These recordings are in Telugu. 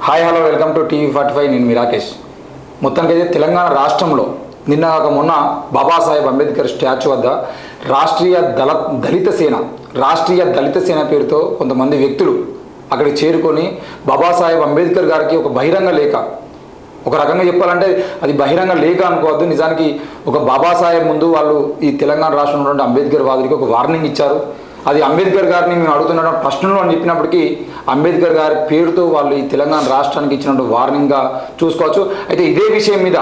హాయ్ హలో వెల్కమ్ టు టీవీ45. నేను మీ రాకేష్. మొత్తానికైతే తెలంగాణ రాష్ట్రంలో నిన్న మొన్న బాబాసాహెబ్ అంబేద్కర్ స్టాచ్యూ వద్ద రాష్ట్రీయ దళిత సేన పేరుతో కొంతమంది వ్యక్తులు అక్కడికి చేరుకొని బాబాసాహెబ్ అంబేద్కర్ గారికి ఒక బహిరంగ లేఖ, ఒక రకంగా చెప్పాలంటే అది బహిరంగ లేఖ అనుకోవద్దు, నిజానికి ఒక బాబాసాహెబ్ ముందు వాళ్ళు ఈ తెలంగాణ రాష్ట్రంలో ఉన్నటువంటి అంబేద్కర్ వాదులకి ఒక వార్నింగ్ ఇచ్చారు. అది అంబేద్కర్ గారిని మేము అడుగుతున్న ప్రశ్నలు అని చెప్పినప్పటికీ అంబేద్కర్ గారి పేరుతో వాళ్ళు ఈ తెలంగాణ రాష్ట్రానికి ఇచ్చినటువంటి వార్నింగ్గా చూసుకోవచ్చు. అయితే ఇదే విషయం మీద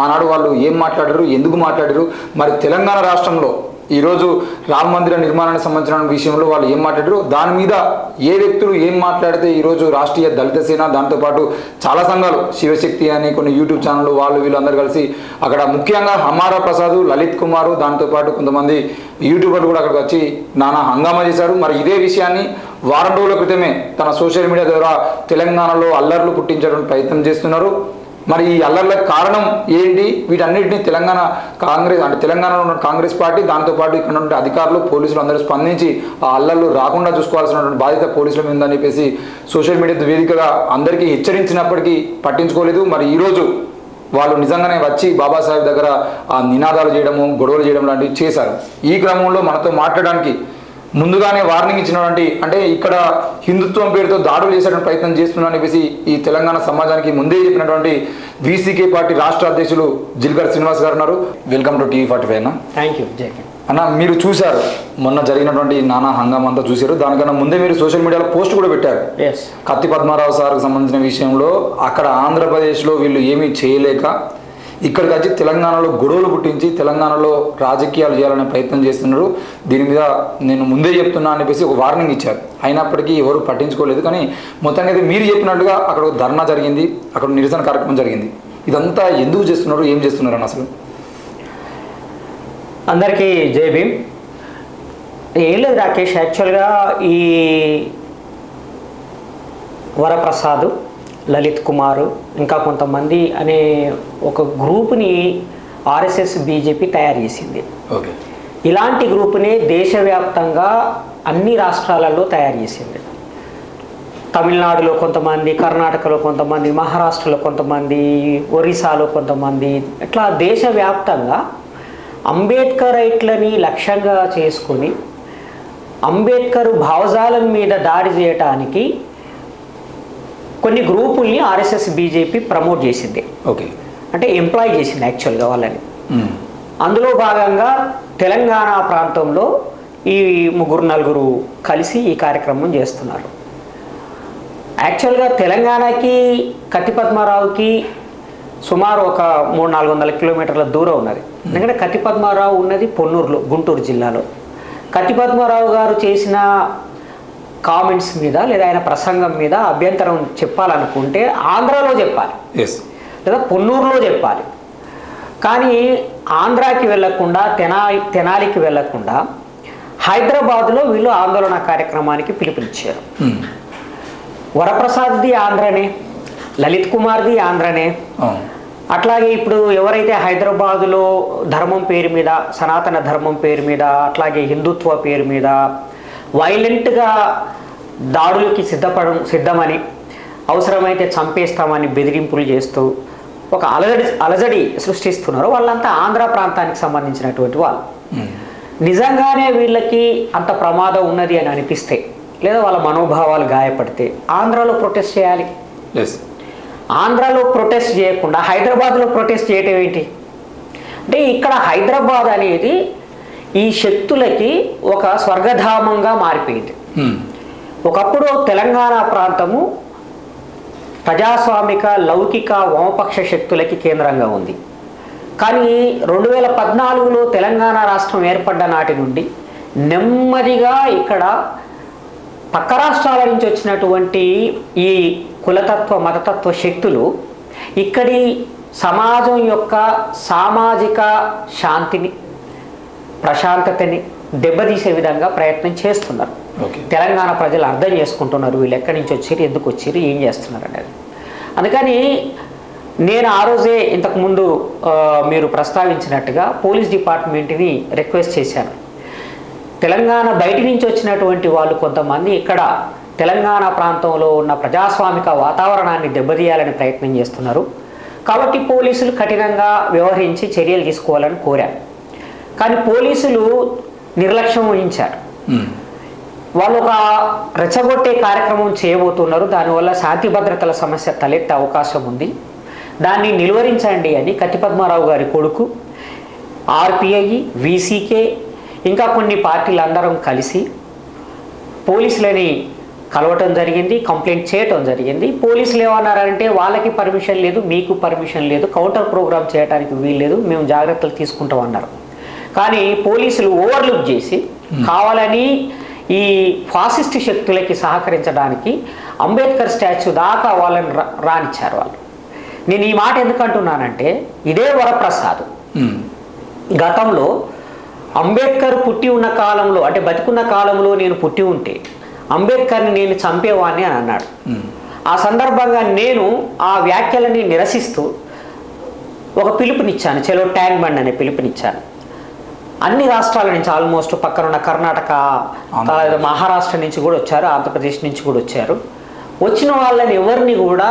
ఆనాడు వాళ్ళు ఏం మాట్లాడారు, ఎందుకు మాట్లాడారు, మరి తెలంగాణ రాష్ట్రంలో ఈరోజు రామ మందిర నిర్మాణానికి సంబంధించిన విషయంలో వాళ్ళు ఏం మాట్లాడారు, దాని మీద ఏ వ్యక్తులు ఏం మాట్లాడితే ఈరోజు రాష్ట్రీయ దళిత సేన, దాంతోపాటు చాలా సంఘాలు, శివశక్తి అని కొన్ని యూట్యూబ్ ఛానళ్ళు వాళ్ళు వీళ్ళందరూ కలిసి అక్కడ ముఖ్యంగా హమారా ప్రసాద్, లలిత్ కుమార్, దాంతోపాటు కొంతమంది యూట్యూబర్లు కూడా అక్కడికి వచ్చి నానా హంగామా చేశారు. మరి ఇదే విషయాన్ని వారం రోజుల క్రితమే తన సోషల్ మీడియా ద్వారా తెలంగాణలో అల్లర్లు పుట్టించడానికి ప్రయత్నం చేస్తున్నారు. మరి ఈ అల్లర్లకు కారణం ఏంటి, వీటన్నిటిని తెలంగాణలో ఉన్న కాంగ్రెస్ పార్టీ, దాంతోపాటు ఇక్కడ ఉన్న అధికారులు, పోలీసులు అందరూ స్పందించి ఆ అల్లర్లు రాకుండా చూసుకోవాల్సినటువంటి బాధ్యత పోలీసుల మీద ఉందని చెప్పేసి సోషల్ మీడియా వేదికగా అందరికీ హెచ్చరించినప్పటికీ పట్టించుకోలేదు. మరి ఈరోజు వాళ్ళు నిజంగానే వచ్చి బాబాసాహెబ్ దగ్గర ఆ నినాదాలు చేయడము, గొడవలు చేయడం లాంటివి చేశారు. ఈ క్రమంలో మనతో మాట్లాడడానికి ముందుగానే వార్నింగ్ ఇచ్చినటువంటి, అంటే ఇక్కడ హిందుత్వం పేరుతో దాడులు చేసేటువంటి ప్రయత్నం చేస్తున్నారని చెప్పేసి ఈ తెలంగాణ సమాజానికి ముందే చెప్పినటువంటి వీసీకే పార్టీ రాష్ట్ర అధ్యక్షులు జిల్గర్ శ్రీనివాస్ గారు ఉన్నారు. వెల్కమ్ టు టీవీ45 అన్న. థ్యాంక్ యూ అన్న. మీరు చూశారు మొన్న జరిగినటువంటి నానా హంగామా అంతా చూశారు. దానికన్నా ముందే మీరు సోషల్ మీడియాలో పోస్ట్ కూడా పెట్టారు. కత్తి పద్మారావు సార్కు సంబంధించిన విషయంలో అక్కడ ఆంధ్రప్రదేశ్లో వీళ్ళు ఏమీ చేయలేక ఇక్కడికి వచ్చి తెలంగాణలో గొడవలు పుట్టించి తెలంగాణలో రాజకీయాలు చేయాలనే ప్రయత్నం చేస్తున్నారు. దీని మీద నేను ముందే చెప్తున్నా అని చెప్పేసి ఒక వార్నింగ్ ఇచ్చారు. అయినప్పటికీ ఎవరు పట్టించుకోలేదు. కానీ మొత్తంగా అయితే మీరు చెప్పినట్టుగా అక్కడ ధర్నా జరిగింది, అక్కడ నిరసన కార్యక్రమం జరిగింది. ఇదంతా ఎందుకు చేస్తున్నారు, ఏం చేస్తున్నారు అని అసలు? అందరికీ జై భీమ్. ఏం లేదు రాకేష్, యాక్చువల్గా ఈ వరప్రసాద్, లలిత్ కుమార్, ఇంకా కొంతమంది అనే ఒక గ్రూప్ని ఆర్ఎస్ఎస్ బీజేపీ తయారు చేసింది. ఇలాంటి గ్రూప్ని దేశవ్యాప్తంగా అన్ని రాష్ట్రాలలో తయారు చేసింది. తమిళనాడులో కొంతమంది, కర్ణాటకలో కొంతమంది, మహారాష్ట్రలో కొంతమంది, ఒరిస్సాలో కొంతమంది, ఇట్లా దేశవ్యాప్తంగా అంబేద్కర్ రైట్లని లక్ష్యంగా చేసుకొని అంబేద్కర్ భావజాలం మీద దాడి చేయటానికి కొన్ని గ్రూపుల్ని ఆర్ఎస్ఎస్ బీజేపీ ప్రమోట్ చేసింది. అంటే ఎంప్లాయ్ చేసింది యాక్చువల్గా వాళ్ళని. అందులో భాగంగా తెలంగాణ ప్రాంతంలో ఈ ముగ్గురు కలిసి ఈ కార్యక్రమం చేస్తున్నారు. యాక్చువల్గా తెలంగాణకి కత్తి పద్మారావుకి సుమారు ఒక 300-400 కిలోమీటర్ల దూరం ఉన్నది. ఎందుకంటే కత్తి పద్మారావు ఉన్నది పొన్నూరులో, గుంటూరు జిల్లాలో. కత్తి పద్మారావు గారు చేసిన కామెంట్స్ మీద లేదా ఆయన ప్రసంగం మీద అభ్యంతరం చెప్పాలనుకుంటే ఆంధ్రాలో చెప్పాలి, లేదా పొన్నూరులో చెప్పాలి. కానీ ఆంధ్రాకి వెళ్లకుండా, తెనాలికి వెళ్లకుండా హైదరాబాద్లో వీళ్ళు ఆందోళన కార్యక్రమానికి పిలుపునిచ్చారు. వరప్రసాద్ది ఆంధ్రనే, లలిత్ కుమార్ది ఆంధ్రనే. అట్లాగే ఇప్పుడు ఎవరైతే హైదరాబాదులో ధర్మం పేరు మీద, సనాతన ధర్మం పేరు మీద, అట్లాగే హిందుత్వ పేరు మీద వైలెంట్గా దాడులకి సిద్ధమని, అవసరమైతే చంపేస్తామని బెదిరింపులు చేస్తూ ఒక అలజడి సృష్టిస్తున్నారు, వాళ్ళంతా ఆంధ్ర ప్రాంతానికి సంబంధించినటువంటి వాళ్ళు. నిజంగానే వీళ్ళకి అంత ప్రమాదం ఉన్నది అని అనిపిస్తే, లేదా వాళ్ళ మనోభావాలు గాయపడితే ఆంధ్రాలో ప్రొటెస్ట్ చేయాలి. ఆంధ్రాలో ప్రొటెస్ట్ చేయకుండా హైదరాబాద్లో ప్రొటెస్ట్ చేయటం ఏంటి? అంటే ఇక్కడ హైదరాబాద్ అనేది ఈ శక్తులకి ఒక స్వర్గధామంగా మారిపోయింది. ఒకప్పుడు తెలంగాణ ప్రాంతము ప్రజాస్వామిక, లౌకిక, వామపక్ష శక్తులకి కేంద్రంగా ఉంది. కానీ 2014లో తెలంగాణ రాష్ట్రం ఏర్పడ్డ నాటి నుండి నెమ్మదిగా ఇక్కడ పక్క రాష్ట్రాల నుంచి వచ్చినటువంటి ఈ కులతత్వ, మతతత్వ శక్తులు ఇక్కడి సమాజం యొక్క సామాజిక శాంతిని, ప్రశాంతతని దెబ్బతీసే విధంగా ప్రయత్నం చేస్తున్నారు. తెలంగాణ ప్రజలు అర్థం చేసుకుంటున్నారు వీళ్ళు ఎక్కడి నుంచి వచ్చారు, ఎందుకు వచ్చారు, ఏం చేస్తున్నారు అనేది. అందుకని నేను ఆ రోజే ఇంతకుముందు మీరు ప్రస్తావించినట్టుగా పోలీస్ డిపార్ట్మెంట్ని రిక్వెస్ట్ చేశాను. తెలంగాణ బయట నుంచి వచ్చినటువంటి వాళ్ళు కొంతమంది ఇక్కడ తెలంగాణ ప్రాంతంలో ఉన్న ప్రజాస్వామిక వాతావరణాన్ని దెబ్బతీయాలని ప్రయత్నం చేస్తున్నారు. కాబట్టి పోలీసులు కఠినంగా వ్యవహరించి చర్యలు తీసుకోవాలని కోరారు. కానీ పోలీసులు నిర్లక్ష్యం వహించారు. వాళ్ళు ఒక రెచ్చగొట్టే కార్యక్రమం చేయబోతున్నారు. దానివల్ల శాంతి భద్రతల సమస్య తలెత్తే అవకాశం ఉంది. దాన్ని నిలువరించండి అని కత్తి పద్మారావు గారి కొడుకు, ఆర్పిఐ, వీసీకే, ఇంకా కొన్ని పార్టీలు అందరం కలిసి పోలీసులని కలవటం జరిగింది, కంప్లైంట్ చేయటం జరిగింది. పోలీసులు ఏమన్నారంటే వాళ్ళకి పర్మిషన్ లేదు, మీకు పర్మిషన్ లేదు, కౌంటర్ ప్రోగ్రామ్ చేయడానికి వీల్లేదు, మేము జాగ్రత్తలు తీసుకుంటాం అన్నారు. కానీ పోలీసులు ఓవర్లుక్ చేసి కావాలని ఈ ఫాసిస్ట్ శక్తులకి సహకరించడానికి అంబేద్కర్ స్టాచ్యూ దాకా వాళ్ళని రానిచ్చారు. వాళ్ళు నేను ఈ మాట ఎందుకు అంటున్నానంటే ఇదే వరప్రసాద్ గతంలో అంబేద్కర్ పుట్టి ఉన్న కాలంలో అంటే బతికున్న కాలంలో నేను పుట్టి ఉంటే అంబేద్కర్ని నేను చంపేవాడిని అని అన్నాడు. ఆ సందర్భంగా నేను ఆ వ్యాఖ్యలని నిరసిస్తూ ఒక పిలుపునిచ్చాను, చలో ట్యాంక్ బండ్ అనే పిలుపునిచ్చాను. అన్ని రాష్ట్రాల నుంచి ఆల్మోస్ట్ పక్కనున్న కర్ణాటక, మహారాష్ట్ర నుంచి కూడా వచ్చారు, ఆంధ్రప్రదేశ్ నుంచి కూడా వచ్చారు. వచ్చిన వాళ్ళని ఎవరిని కూడా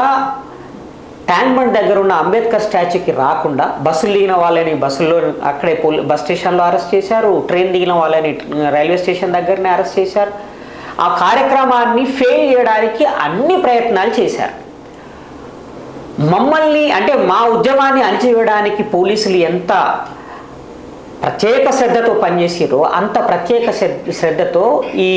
ట్యాంక్ బండ్ దగ్గర ఉన్న అంబేద్కర్ స్టాచ్యూకి రాకుండా బస్సులు దిగిన వాళ్ళని బస్సుల్లో అక్కడే బస్ స్టేషన్లో అరెస్ట్ చేశారు, ట్రైన్ దిగిన వాళ్ళని రైల్వే స్టేషన్ దగ్గరనే అరెస్ట్ చేశారు. ఆ కార్యక్రమాన్ని ఫెయిల్ చేయడానికి అన్ని ప్రయత్నాలు చేశారు. మమ్మల్ని అంటే మా ఉద్యమాన్ని అణచివేయడానికి పోలీసులు ఎంత ప్రత్యేక శ్రద్ధతో పనిచేసారో అంత ప్రత్యేక శ్రద్ధతో ఈ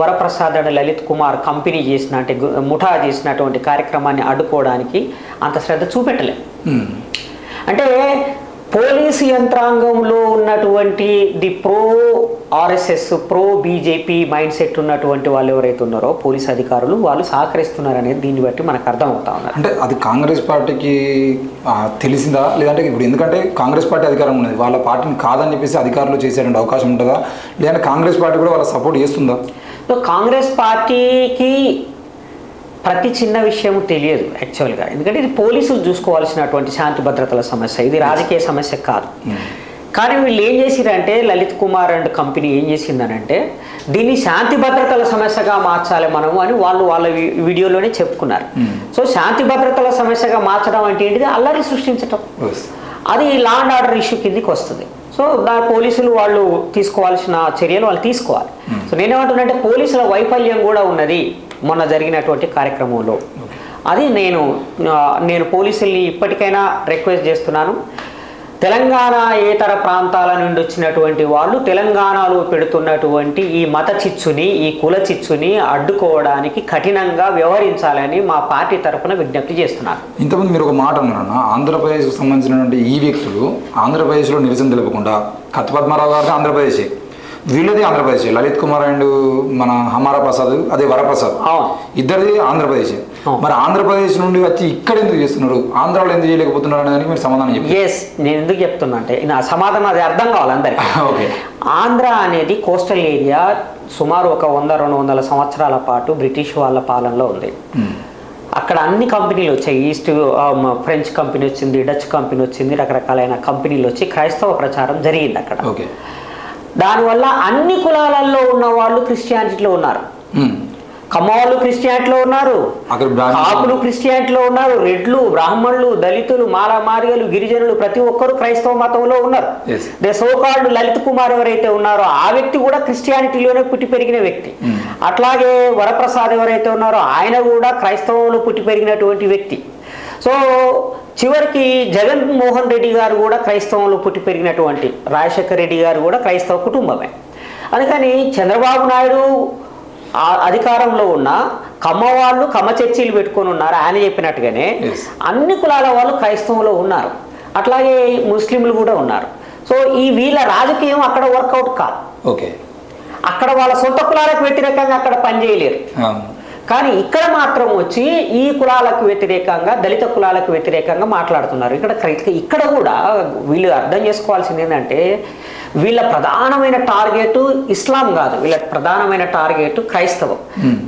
వరప్రసాద్ అండ్ లలిత్ కుమార్ కంపెనీ చేసిన అంటే ముఠా చేసినటువంటి కార్యక్రమాన్ని అడ్డుకోవడానికి అంత శ్రద్ధ చూపెట్టలేదు. అంటే పోలీసు యంత్రాంగంలో ఉన్నటువంటి the pro RSS, pro BJP mind set ఉన్నటువంటి వాళ్ళు ఎవరైతే ఉన్నారో పోలీసు అధికారులు వాళ్ళు సహకరిస్తున్నారు అనేది దీన్ని బట్టి మనకు అర్థమవుతా ఉన్నారు. అంటే అది కాంగ్రెస్ పార్టీకి తెలిసిందా లేదంటే ఇప్పుడు ఎందుకంటే కాంగ్రెస్ పార్టీ అధికారం ఉన్నది, వాళ్ళ పార్టీని కాదని చెప్పేసి అధికారులు చేసేటువంటి అవకాశం ఉంటుందా, లేదంటే కాంగ్రెస్ పార్టీ కూడా వాళ్ళ సపోర్ట్ చేస్తుందా? కాంగ్రెస్ పార్టీకి ప్రతి చిన్న విషయం తెలియదు యాక్చువల్గా, ఎందుకంటే ఇది పోలీసులు చూసుకోవాల్సినటువంటి శాంతి భద్రతల సమస్య, ఇది రాజకీయ సమస్య కాదు. కానీ వీళ్ళు ఏం చేసిరంటే లలిత్ కుమార్ అండ్ కంపెనీ ఏం చేసిందనంటే దీన్ని శాంతి భద్రతల సమస్యగా మార్చాలి మనము అని వాళ్ళు వాళ్ళ వీడియోలోనే చెప్పుకున్నారు. సో శాంతి భద్రతల సమస్యగా మార్చడం అంటే ఏంటిది, అల్లరి సృష్టించటం, అది లా అండ్ ఆర్డర్ ఇష్యూ కిందికి వస్తుంది. సో పోలీసులు వాళ్ళు తీసుకోవాల్సిన చర్యలు వాళ్ళు తీసుకోవాలి. సో నేనేమంటున్నానంటే పోలీసుల వైఫల్యం కూడా ఉన్నది మొన్న జరిగినటువంటి కార్యక్రమంలో. అది నేను పోలీసుల్ని ఇప్పటికైనా రిక్వెస్ట్ చేస్తున్నాను, తెలంగాణ ఏతర ప్రాంతాల నుండి వచ్చినటువంటి వాళ్ళు తెలంగాణలో పెడుతున్నటువంటి ఈ మత చిచ్చుని, ఈ కుల చిచ్చుని అడ్డుకోవడానికి కఠినంగా వ్యవహరించాలని మా పార్టీ తరఫున విజ్ఞప్తి చేస్తున్నారు. ఇంతకుముందు మీరు ఒక మాట అన్నారు, ఆంధ్రప్రదేశ్కు సంబంధించినటువంటి ఈ వ్యక్తులు ఆంధ్రప్రదేశ్లో నిరసన తెలుపకుండా, కత్తి పద్మారావు గారు ఆంధ్రప్రదేశ్, వీళ్ళది ఆంధ్రప్రదేశ్, లలిత్ కుమార్ అండ్ మన హమారా ప్రసాద్ అదే వరప్రసాద్ ఇద్దరిది ఆంధ్రప్రదేశ్. మరి ఆంధ్రప్రదేశ్ నుండి వచ్చి ఇక్కడ ఎందుకు చేస్తున్నారు, ఆంధ్రాలో ఎందుకు చేయలేకపోతున్నారు అనేది మీరు సమాధానం చెప్పండి. నేను ఎందుకు చెప్తున్నా అంటే నా సమాధానం అది అర్థం కావాలి అందరికీ. ఓకే, ఆంధ్ర అనేది కోస్టల్ ఏరియా సుమారు ఒక 100-200 సంవత్సరాల పాటు బ్రిటిష్ వాళ్ళ పాలనలో ఉంది. అక్కడ అన్ని కంపెనీలు వచ్చాయి, ఈస్ట్ ఫ్రెంచ్ కంపెనీ వచ్చింది, డచ్ కంపెనీ వచ్చింది, రకరకాలైన కంపెనీలు వచ్చి క్రైస్తవ ప్రచారం జరిగింది అక్కడ. ఓకే, దానివల్ల అన్ని కులాలలో ఉన్న వాళ్ళు క్రిస్టియానిటీలో ఉన్నారు. కమ్మవాళ్ళు క్రిస్టియానిటీలో ఉన్నారు, కాపులు క్రిస్టియానిటీలో ఉన్నారు, రెడ్లు, బ్రాహ్మణులు, దళితులు, మాలమాదిగలు, గిరిజనులు ప్రతి ఒక్కరు క్రైస్తవ మతంలో ఉన్నారు. దే సోకాల్డ్ లలిత్ కుమార్ ఎవరైతే ఉన్నారో ఆ వ్యక్తి కూడా క్రిస్టియానిటీలోనే పుట్టి పెరిగిన వ్యక్తి. అట్లాగే వరప్రసాద్ ఎవరైతే ఉన్నారో ఆయన కూడా క్రైస్తవంలో పుట్టి పెరిగినటువంటి వ్యక్తి. సో చివరికి జగన్మోహన్ రెడ్డి గారు కూడా క్రైస్తవంలో పుట్టి పెరిగినటువంటి, రాజశేఖర్ రెడ్డి గారు కూడా క్రైస్తవ కుటుంబమే. అందుకని చంద్రబాబు నాయుడు అధికారంలో ఉన్న కమ్మ వాళ్ళు కమ్మ చర్చీలు పెట్టుకొని ఉన్నారు, ఆయన చెప్పినట్టుగానే అన్ని కులాల వాళ్ళు క్రైస్తవంలో ఉన్నారు, అట్లాగే ముస్లింలు కూడా ఉన్నారు. సో ఈ వీళ్ళ రాజకీయం అక్కడ వర్కౌట్ కాదు. ఓకే, అక్కడ వాళ్ళ సొంత కులాలకు వ్యతిరేకంగా అక్కడ పనిచేయలేరు. కానీ ఇక్కడ మాత్రం వచ్చి ఈ కులాలకు వ్యతిరేకంగా, దళిత కులాలకు వ్యతిరేకంగా మాట్లాడుతున్నారు. ఇక్కడ కూడా వీళ్ళు అర్థం చేసుకోవాల్సింది ఏంటంటే వీళ్ళ ప్రధానమైన టార్గెట్ ఇస్లాం కాదు, వీళ్ళ ప్రధానమైన టార్గెట్ క్రైస్తవం.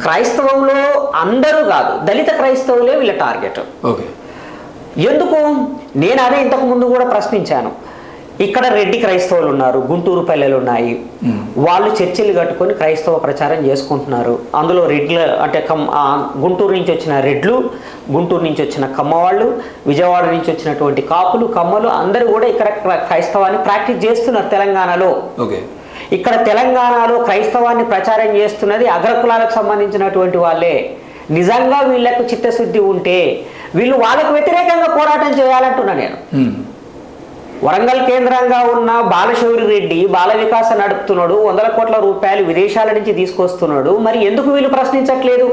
క్రైస్తవంలో అందరూ కాదు, దళిత క్రైస్తవులే వీళ్ళ టార్గెట్. ఎందుకు నేను అదే ఇంతకు ముందు కూడా ప్రశ్నించాను. ఇక్కడ రెడ్డి క్రైస్తవులు ఉన్నారు, గుంటూరు పల్లెలు ఉన్నాయి, వాళ్ళు చర్చిలు కట్టుకొని క్రైస్తవ ప్రచారం చేసుకుంటున్నారు. అందులో రెడ్లు అంటే గుంటూరు నుంచి వచ్చిన రెడ్లు, గుంటూరు నుంచి వచ్చిన కమ్మవాళ్ళు, విజయవాడ నుంచి వచ్చినటువంటి కాపులు, కమ్మలు అందరూ కూడా ఇక్కడ క్రైస్తవాన్ని ప్రాక్టీస్ చేస్తున్నారు తెలంగాణలో. ఇక్కడ తెలంగాణలో క్రైస్తవాన్ని ప్రచారం చేస్తున్నది అగ్రకులాలకు సంబంధించినటువంటి వాళ్ళే. నిజంగా వీళ్ళకు చిత్తశుద్ధి ఉంటే వీళ్ళు వాళ్ళకు వ్యతిరేకంగా పోరాటం చేయాలంటున్నా నేను. వరంగల్ కేంద్రంగా ఉన్న బాలశౌరి రెడ్డి బాల వికాస నడుపుతున్నాడు, 100 కోట్ల రూపాయలు విదేశాల నుంచి తీసుకొస్తున్నాడు. మరి ఎందుకు వీళ్ళు ప్రశ్నించట్లేదు?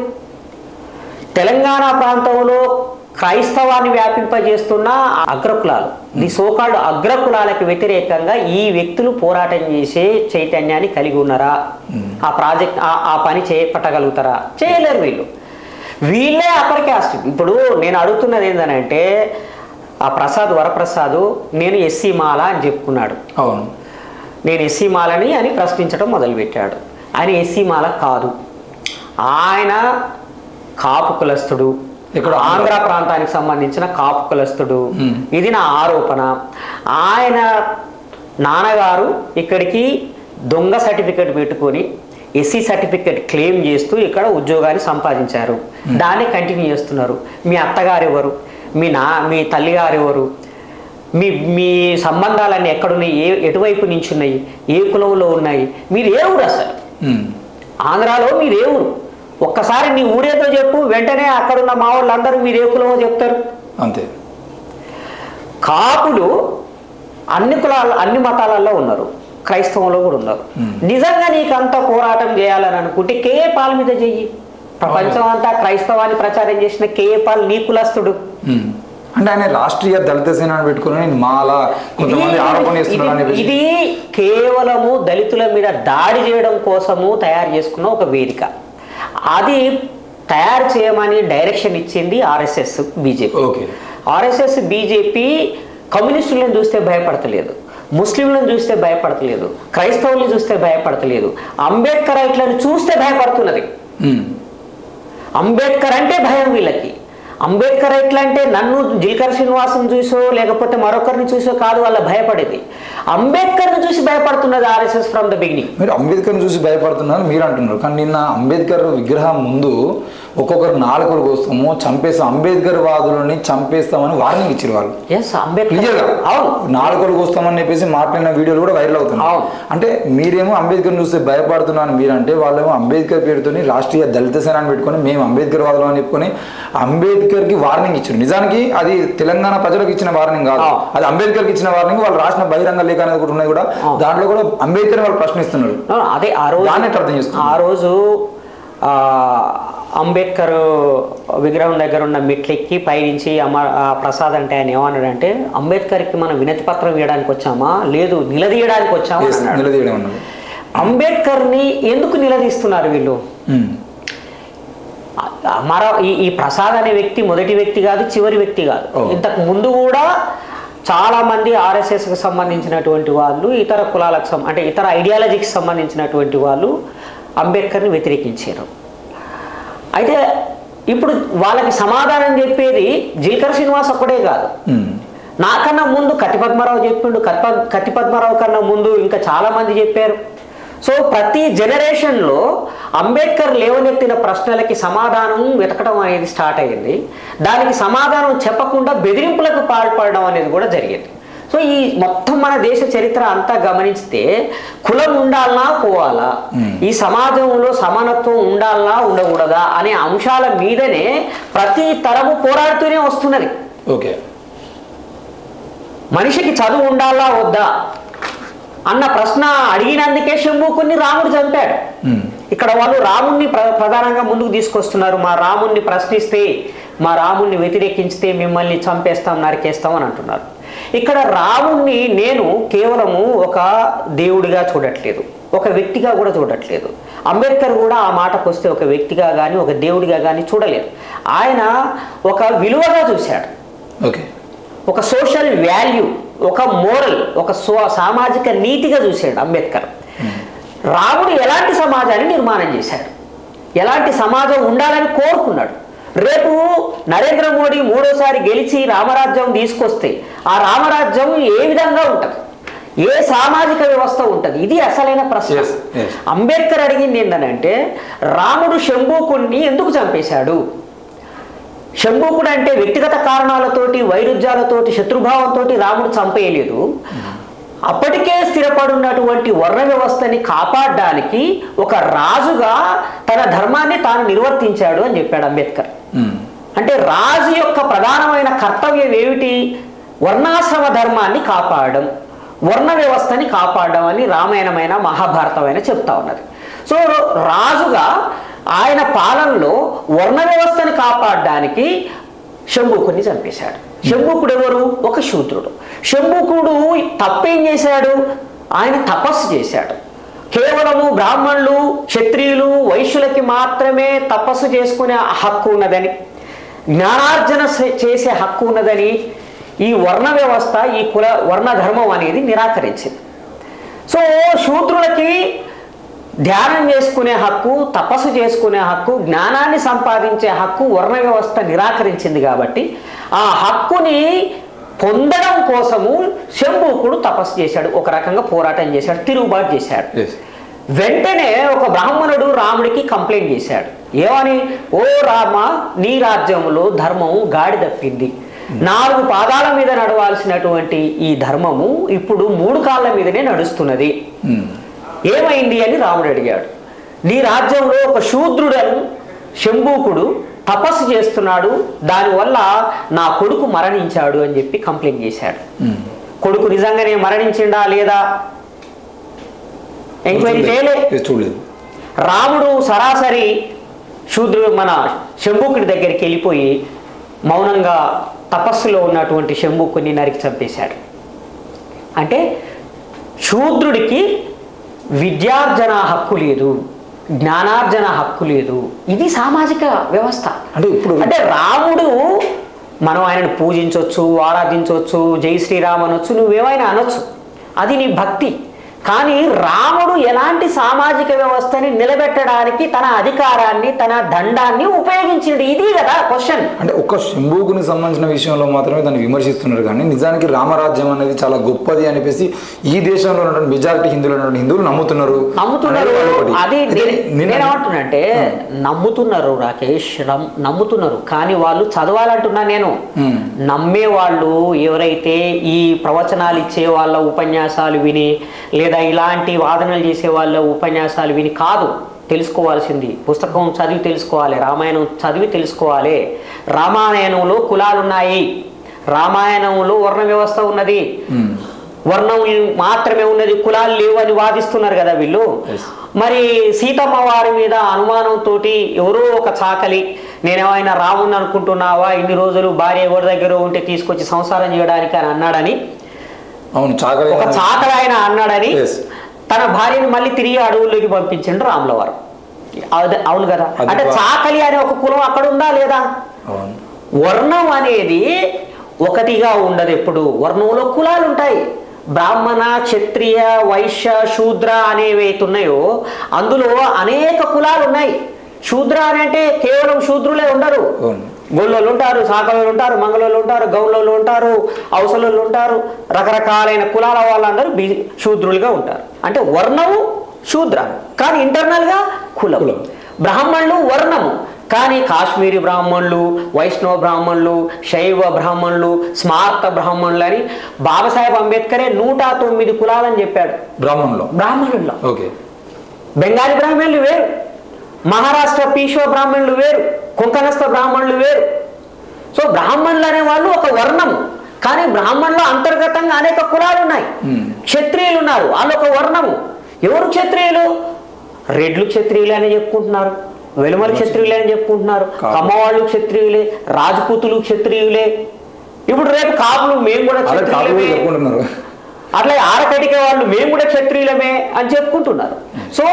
తెలంగాణ ప్రాంతంలో క్రైస్తవాన్ని వ్యాపింపజేస్తున్న అగ్రకులాలు, ది సోకాల్డ్ అగ్రకులాలకు వ్యతిరేకంగా ఈ వ్యక్తులు పోరాటం చేసే చైతన్యాన్ని కలిగి ఉన్నారా? ఆ ప్రాజెక్ట్ ఆ పని చేపట్టగలుగుతారా? చేయలేరు వీళ్ళు. వీళ్ళే అప్పర్ క్యాస్ట్. ఇప్పుడు నేను అడుగుతున్నది ఏంటంటే, ఆ వరప్రసాద్ నేను ఎస్సీ మాల అని చెప్పుకున్నాడు. అవును, నేను ఎస్సీ మాలని అని ప్రశ్నించడం మొదలుపెట్టాడు. ఆయన ఎస్సీ మాల కాదు, ఆయన కాపు కులస్తుడు, ఇక్కడ ఆంధ్ర ప్రాంతానికి సంబంధించిన కాపు కులస్తుడు. ఇది నా ఆరోపణ. ఆయన నాన్నగారు ఇక్కడికి దొంగ సర్టిఫికెట్ పెట్టుకొని ఎస్సీ సర్టిఫికెట్ క్లెయిమ్ చేస్తూ ఇక్కడ ఉద్యోగాన్ని సంపాదించారు. దాన్ని కంటిన్యూ చేస్తున్నారు. మీ అత్తగారు ఎవరు? మీ తల్లిగారు ఎవరు? మీ సంబంధాలన్నీ ఎక్కడున్నాయి? ఎటువైపు నుంచి ఉన్నాయి? ఏ కులంలో ఉన్నాయి? మీరు ఏ ఊరు అసలు? ఆంధ్రాలో మీరు ఏ ఊరు? ఒక్కసారి నీ ఊరేదో చెప్పు, వెంటనే అక్కడున్న మా వాళ్ళందరూ మీరు ఏ కులమో చెప్తారు. అంతే. కాపులు అన్ని మతాలలో ఉన్నారు, క్రైస్తవంలో కూడా ఉన్నారు. నిజంగా నీకు అంత పోరాటం చేయాలని అనుకుంటే కేఏ పాల్ మీద చెయ్యి. ప్రపంచం అంతా క్రైస్తవాన్ని ప్రచారం చేసిన కేఏ పాల్ నీ కులస్తుడు. అంటే ఆయన రాష్ట్రీయ దళిత సేన పెట్టుకుని మాలా కొంతమంది ఆరోపణ చేస్తున్నారు. ఇది కేవలము దళితుల మీద దాడి చేయడం కోసము తయారు చేసుకున్న ఒక వేదిక. అది తయారు చేయమని డైరెక్షన్ ఇచ్చింది ఆర్ఎస్ఎస్ బీజేపీ. ఆర్ఎస్ఎస్ బీజేపీ కమ్యూనిస్టులను చూస్తే భయపడతలేదు, ముస్లింలను చూస్తే భయపడతలేదు, క్రైస్తవులను చూస్తే భయపడతలేదు, అంబేద్కర్ రైట్లను చూస్తే భయపడుతున్నది. అంబేద్కర్ అంటే భయం వీళ్ళకి. అంబేద్కర్ రైట్లు అంటే నన్ను జిల్కర్ శ్రీనివాసం చూసో లేకపోతే మరొకరిని చూసో కాదు వాళ్ళ భయపడేది. అంబేద్కర్ని చూసి భయపడుతున్నది ఆర్ఎస్ఎస్ ఫ్రమ్ ద బిగినింగ్. మీరు అంబేద్కర్ని చూసి భయపడుతున్నారు మీరు అంటున్నారు, కానీ నిన్న అంబేద్కర్ విగ్రహం ముందు ఒక్కొక్కరు 4 కోస్తాము, చంపేస్తాం, అంబేద్కర్ వాదులని చంపేస్తామని వార్నింగ్ ఇచ్చారు వాళ్ళు. క్లియర్గా 4 కోస్తామని చెప్పేసి మాట్లాడిన వీడియోలు కూడా వైరల్ అవుతున్నాయి. అంటే మీరేమో అంబేద్కర్ని చూస్తే భయపడుతున్నాను మీరంటే, వాళ్ళేమో అంబేద్కర్ పేరుతోని రాష్ట్రీయ దళిత సేన అని పెట్టుకొని మేము అంబేద్కర్ వాదులు అని చెప్పుకొని అంబేద్కర్కి వార్నింగ్ ఇచ్చారు. నిజానికి అది తెలంగాణ ప్రజలకు ఇచ్చిన వార్నింగ్ కాదు, అది అంబేద్కర్కి ఇచ్చిన వార్నింగ్. వాళ్ళు రాసిన బహిరంగ లేఖ అనేది కూడా ఉన్నాయి, కూడా దాంట్లో కూడా అంబేద్కర్ వాళ్ళు ప్రశ్నిస్తున్నారు. అదే ఆ రోజు అర్థం చేస్తున్నారు. ఆ రోజు అంబేద్కర్ విగ్రహం దగ్గర ఉన్న మెట్లెక్కి పైనుంచి ప్రసాద్ అంటే ఆయన ఏమన్నాడంటే, అంబేద్కర్కి మనం వినతి పత్రం ఇవ్వడానికి వచ్చామా, లేదు నిలదీయడానికి వచ్చామా అన్నాడు. అంబేద్కర్ని ఎందుకు నిలదీస్తున్నారు వీళ్ళు? ఈ ప్రసాద్ అనే వ్యక్తి మొదటి వ్యక్తి కాదు, చివరి వ్యక్తి కాదు. ఇంతకు ముందు కూడా చాలా మంది ఆర్ఎస్ఎస్కి సంబంధించినటువంటి వాళ్ళు, ఇతర కులాలకు అంటే ఇతర ఐడియాలజీకి సంబంధించినటువంటి వాళ్ళు అంబేద్కర్ని వ్యతిరేకించారు. అయితే ఇప్పుడు వాళ్ళకి సమాధానం చెప్పేది జిల్కర్ శ్రీనివాస్ ఒక్కడే కాదు, నాకన్నా ముందు కత్తి పద్మారావు చెప్పిండు, కత్తి పద్మారావు కన్నా ముందు ఇంకా చాలా మంది చెప్పారు. సో ప్రతి జనరేషన్లో అంబేద్కర్ లేవనెత్తిన ప్రశ్నలకి సమాధానం వెతకడం అనేది స్టార్ట్ అయ్యింది. దానికి సమాధానం చెప్పకుండా బెదిరింపులకు పాల్పడడం అనేది కూడా జరిగింది. సో ఈ మొత్తం మన దేశ చరిత్ర అంతా గమనిస్తే కులం ఉండాలనా పోవాలా, ఈ సమాజంలో సమానత్వం ఉండాలనా ఉండకూడదా అనే అంశాల మీదనే ప్రతి తరము పోరాడుతూనే వస్తున్నది. మనిషికి చదువు ఉండాలా వద్దా అన్న ప్రశ్న అడిగినందుకే శంభుకుని రాముడు చంపాడు. ఇక్కడ వాళ్ళు రాముణ్ణి ప్రధానంగా ముందుకు తీసుకొస్తున్నారు. మా రాముణ్ణి ప్రశ్నిస్తే, మా రాముణ్ణి వ్యతిరేకించితే మిమ్మల్ని చంపేస్తాం, నరికేస్తాం అని అంటున్నారు. ఇక్కడ రాముణ్ణి నేను కేవలము ఒక దేవుడిగా చూడట్లేదు, ఒక వ్యక్తిగా కూడా చూడట్లేదు. అంబేద్కర్ కూడా ఆ మాటకు వస్తే ఒక వ్యక్తిగా కానీ ఒక దేవుడిగా కానీ చూడలేదు. ఆయన ఒక విలువగా చూశాడు, ఒక సోషల్ వాల్యూ, ఒక మోరల్, ఒక సామాజిక నీతిగా చూశాడు అంబేద్కర్. రాముడు ఎలాంటి సమాజాన్ని నిర్మాణం చేశాడు, ఎలాంటి సమాజం ఉండాలని కోరుకున్నాడు. రేపు నరేంద్ర మోడీ 3వ సారి గెలిచి రామరాజ్యం తీసుకొస్తే ఆ రామరాజ్యం ఏ విధంగా ఉంటుంది, ఏ సామాజిక వ్యవస్థ ఉంటుంది? ఇది అసలైన ప్రశ్న. అంబేద్కర్ అడిగింది ఏంటంటే రాముడు శంభూకుణ్ణి ఎందుకు చంపేశాడు? శంభూకుడు అంటే వ్యక్తిగత కారణాలతోటి, వైరుధ్యాలతోటి, శత్రుభావంతో రాముడు చంపేయలేదు. అప్పటికే స్థిరపడున్నటువంటి వర్ణ వ్యవస్థని కాపాడడానికి ఒక రాజుగా తన ధర్మాన్ని తాను నిర్వర్తించాడు అని చెప్పాడు అంబేద్కర్. అంటే రాజు యొక్క ప్రధానమైన కర్తవ్యం ఏమిటి? వర్ణాశ్రమ ధర్మాన్ని కాపాడడం, వర్ణ వ్యవస్థని కాపాడడం అని రామాయణమైన మహాభారతమైన చెప్తా ఉన్నది. సో రాజుగా ఆయన పాలనలో వర్ణ వ్యవస్థని కాపాడడానికి శంభూకుడిని చంపేశాడు. శంభూకుడు ఎవరు? ఒక శూద్రుడు. శంభూకుడు తప్పేం చేశాడు? ఆయన తపస్సు చేశాడు. కేవలము బ్రాహ్మణులు, క్షత్రియులు, వైశ్యులకి మాత్రమే తపస్సు చేసుకునే హక్కు ఉన్నదని, జ్ఞానార్జన చేసే హక్కు ఉన్నదని ఈ వర్ణ వ్యవస్థ, ఈ కుల వర్ణ ధర్మం అనేది నిరాకరించింది. సో శూద్రులకి ధ్యానం చేసుకునే హక్కు, తపస్సు చేసుకునే హక్కు, జ్ఞానాన్ని సంపాదించే హక్కు వర్ణ వ్యవస్థ నిరాకరించింది. కాబట్టి ఆ హక్కుని పొందడం కోసము శంభూకుడు తపస్సు చేశాడు, ఒక రకంగా పోరాటం చేశాడు, తిరుగుబాటు చేశాడు. వెంటనే ఒక బ్రాహ్మణుడు రాముడికి కంప్లైంట్ చేశాడు. ఏమని? ఓ రామ, నీ రాజ్యంలో ధర్మం గాడి తప్పింది. 4 పాదాల మీద నడవాల్సినటువంటి ఈ ధర్మము ఇప్పుడు 3 కాళ్ళ మీదనే నడుస్తున్నది. ఏమైంది అని రాముడు అడిగాడు. నీ రాజ్యంలో ఒక శూద్రుడను శంభూకుడు తపస్సు చేస్తున్నాడు, దానివల్ల నా కొడుకు మరణించాడు అని చెప్పి కంప్లైంట్ చేశాడు. కొడుకు నిజంగానే మరణించిండా లేదా ఎంక్వైరీ చేయలేదు. రాముడు సరాసరి మన శంభూకుడి దగ్గరికి వెళ్ళిపోయి మౌనంగా తపస్సులో ఉన్నటువంటి శంభూకుని నరికి చంపేశాడు. అంటే శూద్రుడికి విద్యార్జన హక్కు లేదు, జ్ఞానార్జన హక్కు లేదు. ఇది సామాజిక వ్యవస్థ. అంటే రాముడు, మనం ఆయనను పూజించవచ్చు, ఆరాధించవచ్చు, జై శ్రీరామ్ అనొచ్చు, నువ్వేమైనా అనొచ్చు, అది నీ భక్తి. కానీ రాముడు ఎలాంటి సామాజిక వ్యవస్థని నిలబెట్టడానికి తన అధికారాన్ని, తన దండాన్ని ఉపయోగించింది? ఇది కదా క్వశ్చన్. అంటే ఒక్క శంభూకుని సంబంధించిన విషయంలో మాత్రమే దాన్ని విమర్శిస్తున్నారు, కానీ నిజానికి రామరాజ్యం అనేది చాలా గొప్పది అనిపేసి ఈ దేశంలో ఉన్నటువంటి మెజారిటీ హిందువులు నమ్ముతున్నారు. అది నేనేమంటున్నానంటే నమ్ముతున్నారు రాకేష్, నమ్ముతున్నారు, కానీ వాళ్ళు చదవాలంటున్నా నేను. నమ్మేవాళ్ళు ఎవరైతే ఈ ప్రవచనాలు ఇచ్చే వాళ్ళ ఉపన్యాసాలు విని, లేదా ఇలాంటి వాదనలు చేసే వాళ్ళ ఉపన్యాసాలు విని కాదు తెలుసుకోవాల్సింది. పుస్తకం చదివి తెలుసుకోవాలి, రామాయణం చదివి తెలుసుకోవాలి. రామాయణంలో కులాలున్నాయి, రామాయణంలో వర్ణ వ్యవస్థ ఉన్నది, వర్ణం మాత్రమే ఉన్నది, కులాలు లేవు అని వాదిస్తున్నారు కదా వీళ్ళు. మరి సీతమ్మ వారి మీద అనుమానంతో ఎవరో ఒక చాకలి, నేనేమైనా రాముని అనుకుంటున్నావా, ఇన్ని రోజులు భార్య ఎవరి దగ్గర ఉంటే తీసుకొచ్చి సంసారం చేయడానికి అని అన్నాడని, ఒక చాకలి ఆయన అన్నాడని తన భార్యను మళ్ళీ తిరిగి అడవుల్లోకి పంపించండు రాముల వారు. అవును కదా? అంటే చాకలి అనే ఒక కులం అక్కడ ఉందా లేదా? వర్ణం అనేది ఒకటిగా ఉండదు. ఎప్పుడు వర్ణంలో కులాలు ఉంటాయి. బ్రాహ్మణ, క్షత్రియ, వైశ్య, శూద్ర అనేవి ఉన్నాయో అందులో అనేక కులాలు ఉన్నాయి. శూద్ర అని అంటే కేవలం శూద్రులే ఉండరు. గొల్లోళ్ళు ఉంటారు, సాకలోళ్ళు ఉంటారు, మంగళోళ్ళు ఉంటారు, గౌన్లోళ్ళు ఉంటారు, అవసలోళ్ళు ఉంటారు, రకరకాలైన కులాల వాళ్ళందరూ శూద్రులుగా ఉంటారు. అంటే వర్ణము శూద్ర, కానీ ఇంటర్నల్గా కులం. బ్రాహ్మణులు వర్ణము, కానీ కాశ్మీరీ బ్రాహ్మణులు, వైష్ణవ బ్రాహ్మణులు, శైవ బ్రాహ్మణులు, స్మార్త బ్రాహ్మణులు అని బాబాసాహెబ్ అంబేద్కరే 109 కులాలని చెప్పాడు. బ్రాహ్మణుల్లో బెంగాలీ బ్రాహ్మణులు వేరు, మహారాష్ట్ర పీష్వ బ్రాహ్మణులు వేరు, కొంకణస్థ బ్రాహ్మణులు వేరు. సో బ్రాహ్మణులు అనే వాళ్ళు ఒక వర్ణము, కానీ బ్రాహ్మణులు అంతర్గతంగా అనేక కులాలు ఉన్నాయి. క్షత్రియులు ఉన్నారు, వాళ్ళు ఒక వర్ణము. ఎవరు క్షత్రియులు? రెడ్లు క్షత్రియులు అని చెప్పుకుంటున్నారు, వెలుమల క్షత్రియులే అని చెప్పుకుంటున్నారు, కమ్మవాళ్ళు క్షత్రియులే, రాజపూతులు క్షత్రియులే. ఇప్పుడు రేపు కాపులు మేము కూడా క్షత్రియులమే, అట్లా ఆరకటికే వాళ్ళు మేము కూడా క్షత్రియులమే అని చెప్పుకుంటున్నారు. సో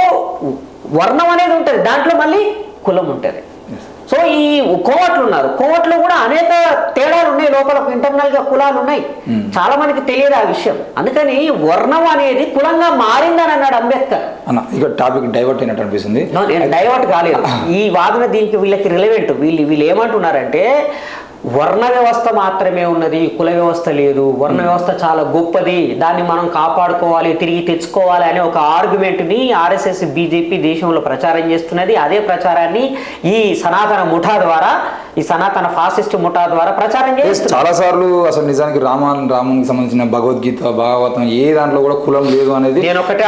వర్ణం అనేది ఉంటుంది, దాంట్లో మళ్ళీ కులం ఉంటుంది. సో ఈ కోవట్లు ఉన్నారు, కోవట్లో కూడా అనేక తేడాలు ఉన్నాయి, లోపల ఇంటర్నల్ గా కులాలు ఉన్నాయి. చాలా మందికి తెలియదు ఆ విషయం. అందుకని వర్ణం అనేది కులంగా మారిందని అన్నాడు అంబేద్కర్. ఇక టాపిక్ డైవర్ట్ అయినట్టు అనిపిస్తుంది. డైవర్ట్ కాలేదు ఈ వాదన, దీనికి వీళ్ళకి రిలవెంట్. వీళ్ళు ఏమంటున్నారంటే వర్ణ వ్యవస్థ మాత్రమే ఉన్నది, కుల వ్యవస్థ లేదు, వర్ణ వ్యవస్థ చాలా గొప్పది, దాన్ని మనం కాపాడుకోవాలి, తిరిగి తెచ్చుకోవాలి అనే ఒక ఆర్గ్యుమెంట్ని ఆర్ఎస్ఎస్ బీజేపీ దేశంలో ప్రచారం చేస్తున్నది. అదే ప్రచారాన్ని ఈ సనాతన ముఠా ద్వారా, ఈ సనాతన ఫాసిస్ట్ ముఠా ద్వారా ప్రచారం చేస్తుంది. చాలా సార్లు అసలు నిజానికి రామునికి సంబంధించిన భగవద్గీత, భాగవతం ఏ దాంట్లో కూడా కులం లేదు అనేది నేను ఒకటే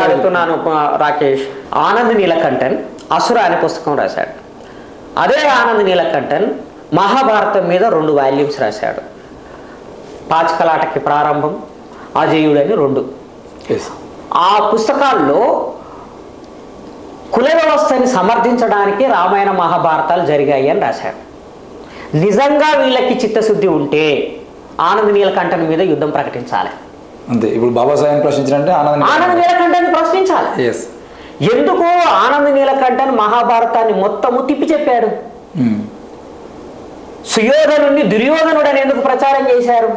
అడుగుతున్నాను రాకేష్. ఆనంద్ నీలకంఠన్ అసుర అనే పుస్తకం రాశాడు. అదే ఆనంద్ నీలకంఠన్ మహాభారతం మీద 2 వాల్యూమ్స్ రాశాడు. పాచికలాటకి ప్రారంభం, అజేయుడు అని 2. ఆ పుస్తకాల్లో కుల వ్యవస్థని సమర్థించడానికి రామాయణ మహాభారతాలు జరిగాయి అని రాశాడు. నిజంగా వీళ్ళకి చిత్తశుద్ధి ఉంటే ఆనంద్ నీలకంఠన్ మీద యుద్ధం ప్రకటించాలి. అంతే. ఇప్పుడు బాబాసాహెబ్ ప్రశ్నించాలంటే ఆనంద్ నీలకంఠన్ ప్రశ్నించాలి. ఎందుకు ఆనంద్ నీలకంఠన్ మహాభారతాన్ని మొత్తము తిప్పి చెప్పాడు? సుయోధనుడిని దుర్యోధనుడు అని ఎందుకు ప్రచారం చేశారు?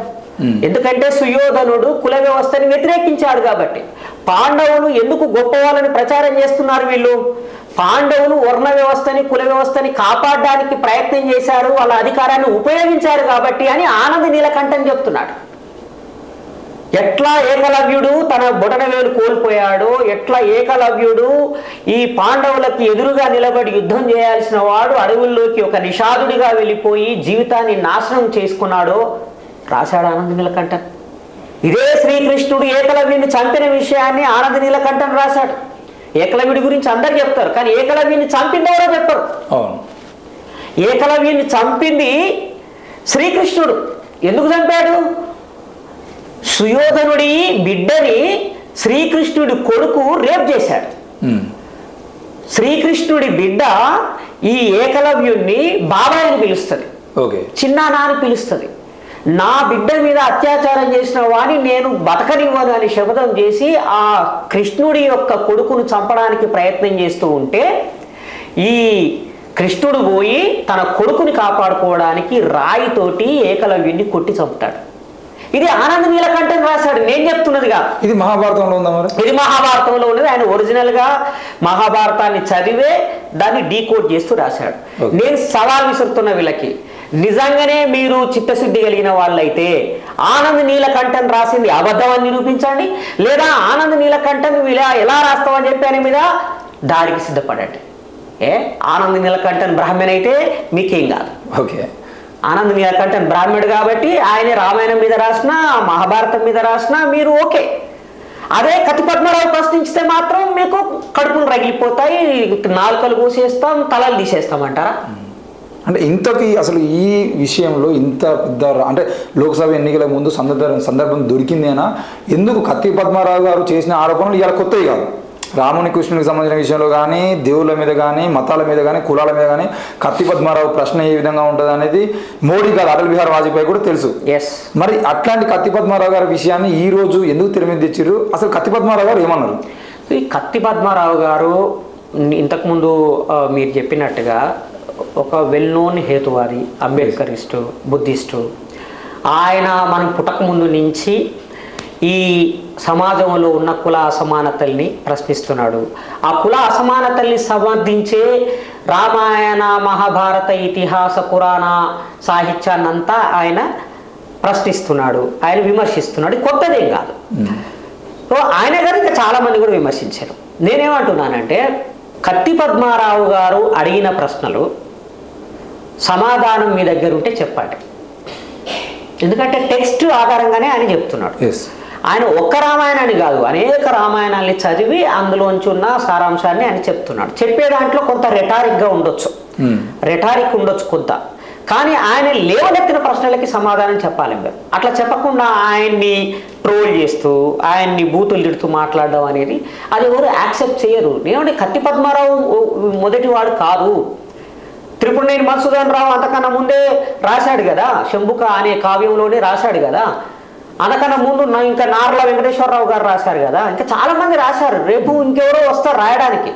ఎందుకంటే సుయోధనుడు కుల వ్యవస్థని వ్యతిరేకించాడు కాబట్టి. పాండవులు ఎందుకు గొప్ప వాళ్ళని ప్రచారం చేస్తున్నారు వీళ్ళు? పాండవులు వర్ణ వ్యవస్థని, కుల వ్యవస్థని కాపాడడానికి ప్రయత్నం చేశారు, వాళ్ళ అధికారాన్ని ఉపయోగించారు కాబట్టి అని ఆనంద్ నీలకంఠన్ చెప్తున్నాడు. ఎట్లా ఏకలవ్యుడు తన బొటనవేలు కోల్పోయాడో, ఎట్లా ఏకలవ్యుడు ఈ పాండవులకు ఎదురుగా నిలబడి యుద్ధం చేయాల్సిన వాడు అడవుల్లోకి ఒక నిషాదుడిగా వెళ్ళిపోయి జీవితాన్ని నాశనం చేసుకున్నాడో రాశాడు ఆనంద్ నీలకంఠన్. ఇదే శ్రీకృష్ణుడు ఏకలవ్యుని చంపిన విషయాన్ని ఆనంద్ నీలకంఠన్ రాశాడు. ఏకలవ్యుడి గురించి అందరు చెప్తారు, కానీ ఏకలవ్యుని చంపింది ఎవరో చెప్పరు. ఏకలవ్యుని చంపింది శ్రీకృష్ణుడు. ఎందుకు చంపాడు? సుయోధనుడి బిడ్డని శ్రీకృష్ణుడి కొడుకు రేప్ చేశాడు. శ్రీకృష్ణుడి బిడ్డ ఈ ఏకలవ్యుణ్ణి బాబాయిని పిలుస్తుంది, చిన్నానా అని పిలుస్తుంది. నా బిడ్డ మీద అత్యాచారం చేసిన వాడిని నేను బతకనివ్వను అని శపథం చేసి ఆ కృష్ణుడి యొక్క కొడుకును చంపడానికి ప్రయత్నం చేస్తూ ఉంటే ఈ కృష్ణుడు పోయి తన కొడుకుని కాపాడుకోవడానికి రాయితోటి ఏకలవ్యుణ్ణి కొట్టి చంపుతాడు. ఇది ఆనంద్ నీలకంఠన్ రాశాడు, నేను చెప్తున్నది కాదు. ఇది మహాభారతంలో ఉందా? ఇది మహాభారతంలో ఉన్నది. ఆయన ఒరిజినల్ గా మహాభారతాన్ని చదివే దాన్ని డీకోడ్ చేస్తూ రాశాడు. నేను సవాల్ విసురుతున్న వీళ్ళకి, నిజంగానే మీరు చిత్తశుద్ధి కలిగిన వాళ్ళైతే ఆనంద్ నీలకంఠన్ రాసింది అబద్ధం అని నిరూపించండి, లేదా ఆనంద్ నీలకంఠన్ ఎలా రాస్తామని చెప్పాను మీద దాడికి సిద్ధపడండి. ఆనంద్ నీలకంఠన్ బ్రాహ్మణ్ అయితే మీకేం కాదు. ఆనంద్ నీలకంఠన్ బ్రాహ్మణుడు కాబట్టి ఆయన రామాయణం మీద రాసినా, మహాభారతం మీద రాసినా మీరు ఓకే. అదే కత్తి పద్మరావు ప్రశ్నించితే మాత్రం మీకు కడుపులు రగిలిపోతాయి, నాలుకలు కూసేస్తాం, తలలు తీసేస్తామంటారా? అంటే ఇంతకి అసలు ఈ విషయంలో ఇంత పెద్ద అంటే లోక్సభ ఎన్నికల ముందు సందర్భం దొరికిందేనా? ఎందుకు కత్తి పద్మారావు గారు చేసిన ఆరోపణలు ఇవాళ కొత్తవి కాదు. రాముని కృష్ణునికి సంబంధించిన విషయంలో కానీ, దేవుళ్ళ మీద కానీ, మతాల మీద కానీ, కులాల మీద కానీ కత్తి పద్మారావు ప్రశ్న ఏ విధంగా ఉంటుంది అనేది మోడీ గారు, అటల్ బిహారీ వాజ్పేయి కూడా తెలుసు. మరి అట్లాంటి కత్తి పద్మారావు గారి విషయాన్ని ఈ రోజు ఎందుకు తెర మీద తెచ్చారు? అసలు కత్తి పద్మారావు గారు ఏమన్నారు? ఈ కత్తి పద్మారావు గారు ఇంతకుముందు మీరు చెప్పినట్టుగా ఒక వెల్ నోన్ హేతువాది, అంబేద్కరిస్టు, బుద్ధిస్టు. ఆయన మనం పుట్టక ముందు నుంచి ఈ సమాజంలో ఉన్న కుల అసమానతల్ని ప్రశ్నిస్తున్నాడు. ఆ కుల అసమానతల్ని సమర్థించే రామాయణ, మహాభారత, ఇతిహాస, పురాణ సాహిత్యాన్నంతా ఆయన ప్రశ్నిస్తున్నాడు, ఆయన విమర్శిస్తున్నాడు. కొత్తదేం కాదు. సో ఆయన గారు ఇంకా చాలామంది కూడా విమర్శించారు. నేనేమంటున్నానంటే కత్తి పద్మారావు గారు అడిగిన ప్రశ్నలు సమాధానం మీ దగ్గర ఉంటే చెప్పండి. ఎందుకంటే టెక్స్ట్ ఆధారంగానే ఆయన చెప్తున్నాడు. ఆయన ఒక్క రామాయణాన్ని కాదు, అనేక రామాయణాన్ని చదివి అందులోంచి ఉన్న సారాంశాన్ని ఆయన చెప్తున్నాడు. చెప్పే దాంట్లో కొంత రెటారిక్గా ఉండొచ్చు, రెటారిక్ ఉండొచ్చు కొంత, కానీ ఆయన లేవనెత్తిన ప్రశ్నలకి సమాధానం చెప్పాలి. మీరు అట్లా చెప్పకుండా ఆయన్ని ట్రోల్ చేస్తూ, ఆయన్ని బూతులు తిడుతూ మాట్లాడడం అనేది అది ఎవరు యాక్సెప్ట్ చేయరు. ఏమంటే కత్తి పద్మారావు మొదటివాడు కాదు. త్రిపురనేని మధుసూదన్ రావు అంతకన్నా ముందే రాశాడు కదా, శంభుక అనే కావ్యంలోనే రాశాడు కదా. అంతకన్నా ముందు ఇంకా నార్ల వెంకటేశ్వరరావు గారు రాశారు కదా, ఇంకా చాలామంది రాశారు. రేపు ఇంకెవరో వస్తారు రాయడానికి.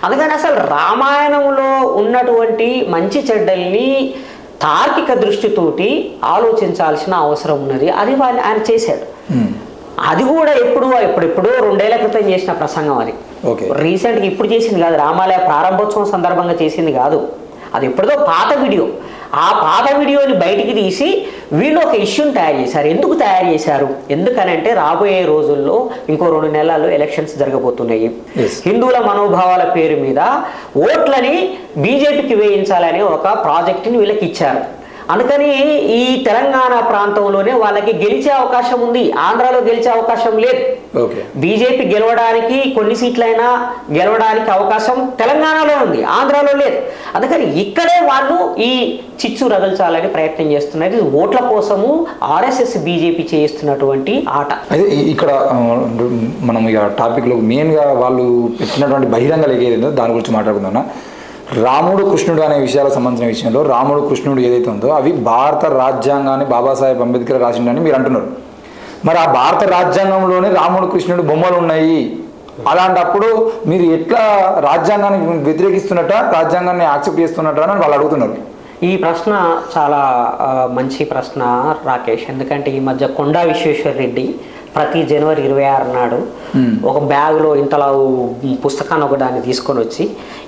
అందుకని అసలు రామాయణంలో ఉన్నటువంటి మంచి చెడ్డల్ని తార్కిక దృష్టితోటి ఆలోచించాల్సిన అవసరం ఉన్నది. అది ఆయన చేశాడు. అది కూడా ఎప్పుడో 2 ఏళ్ల క్రితం చేసిన ప్రసంగం. అది రీసెంట్గా ఇప్పుడు చేసింది కాదు, రామాలయ ప్రారంభోత్సవం సందర్భంగా చేసింది కాదు. అది ఎప్పుడో పాత వీడియో. ఆ పాత వీడియోని బయటికి తీసి వీళ్ళు ఒక ఇష్యూని తయారు చేశారు. ఎందుకు తయారు చేశారు? ఎందుకనంటే రాబోయే రోజుల్లో ఇంకో 2 నెలల్లో ఎలక్షన్స్ జరగబోతున్నాయి. హిందువుల మనోభావాల పేరు మీద ఓట్లని బీజేపీకి వేయించాలని ఒక ప్రాజెక్టుని వీళ్ళకి ఇచ్చారు. అందుకని ఈ తెలంగాణ ప్రాంతంలోనే వాళ్ళకి గెలిచే అవకాశం ఉంది. ఆంధ్రాలో గెలిచే అవకాశం లేదు. బీజేపీ గెలవడానికి కొన్ని సీట్లైనా గెలవడానికి అవకాశం తెలంగాణలో ఉంది, ఆంధ్రాలో లేదు. అందుకని ఇక్కడే వాళ్ళు ఈ చిచ్చు రగల్చాలని ప్రయత్నం చేస్తున్నారు. ఓట్ల కోసము ఆర్ఎస్ఎస్ బీజేపీ చేస్తున్నటువంటి ఆట. అయితే ఇక్కడ మనం ఇక టాపిక్లో మెయిన్గా వాళ్ళు పెట్టినటువంటి బహిరంగ లేఖ ఏదైందో దాని గురించి మాట్లాడుకుందాం. రాముడు కృష్ణుడు అనే విషయాలకు సంబంధించిన విషయంలో రాముడు కృష్ణుడు ఏదైతే ఉందో అవి భారత రాజ్యాంగాన్ని బాబాసాహెబ్ అంబేద్కర్ రాసిండని మీరు అంటున్నారు. మరి ఆ భారత రాజ్యాంగంలోనే రాముడు కృష్ణుడు బొమ్మలు ఉన్నాయి. అలాంటప్పుడు మీరు ఎట్లా రాజ్యాంగాన్ని వ్యతిరేకిస్తున్నట్ట, రాజ్యాంగాన్ని యాక్సెప్ట్ చేస్తున్నట్ట అని వాళ్ళు అడుగుతున్నారు. ఈ ప్రశ్న చాలా మంచి ప్రశ్న రాకేష్. ఎందుకంటే ఈ మధ్య కొండా విశ్వేశ్వర్ రెడ్డి ప్రతి జనవరి 26 నాడు ఒక బ్యాగ్లో ఇంతలా పుస్తకాన్ని ఒకదాన్ని తీసుకొని వచ్చి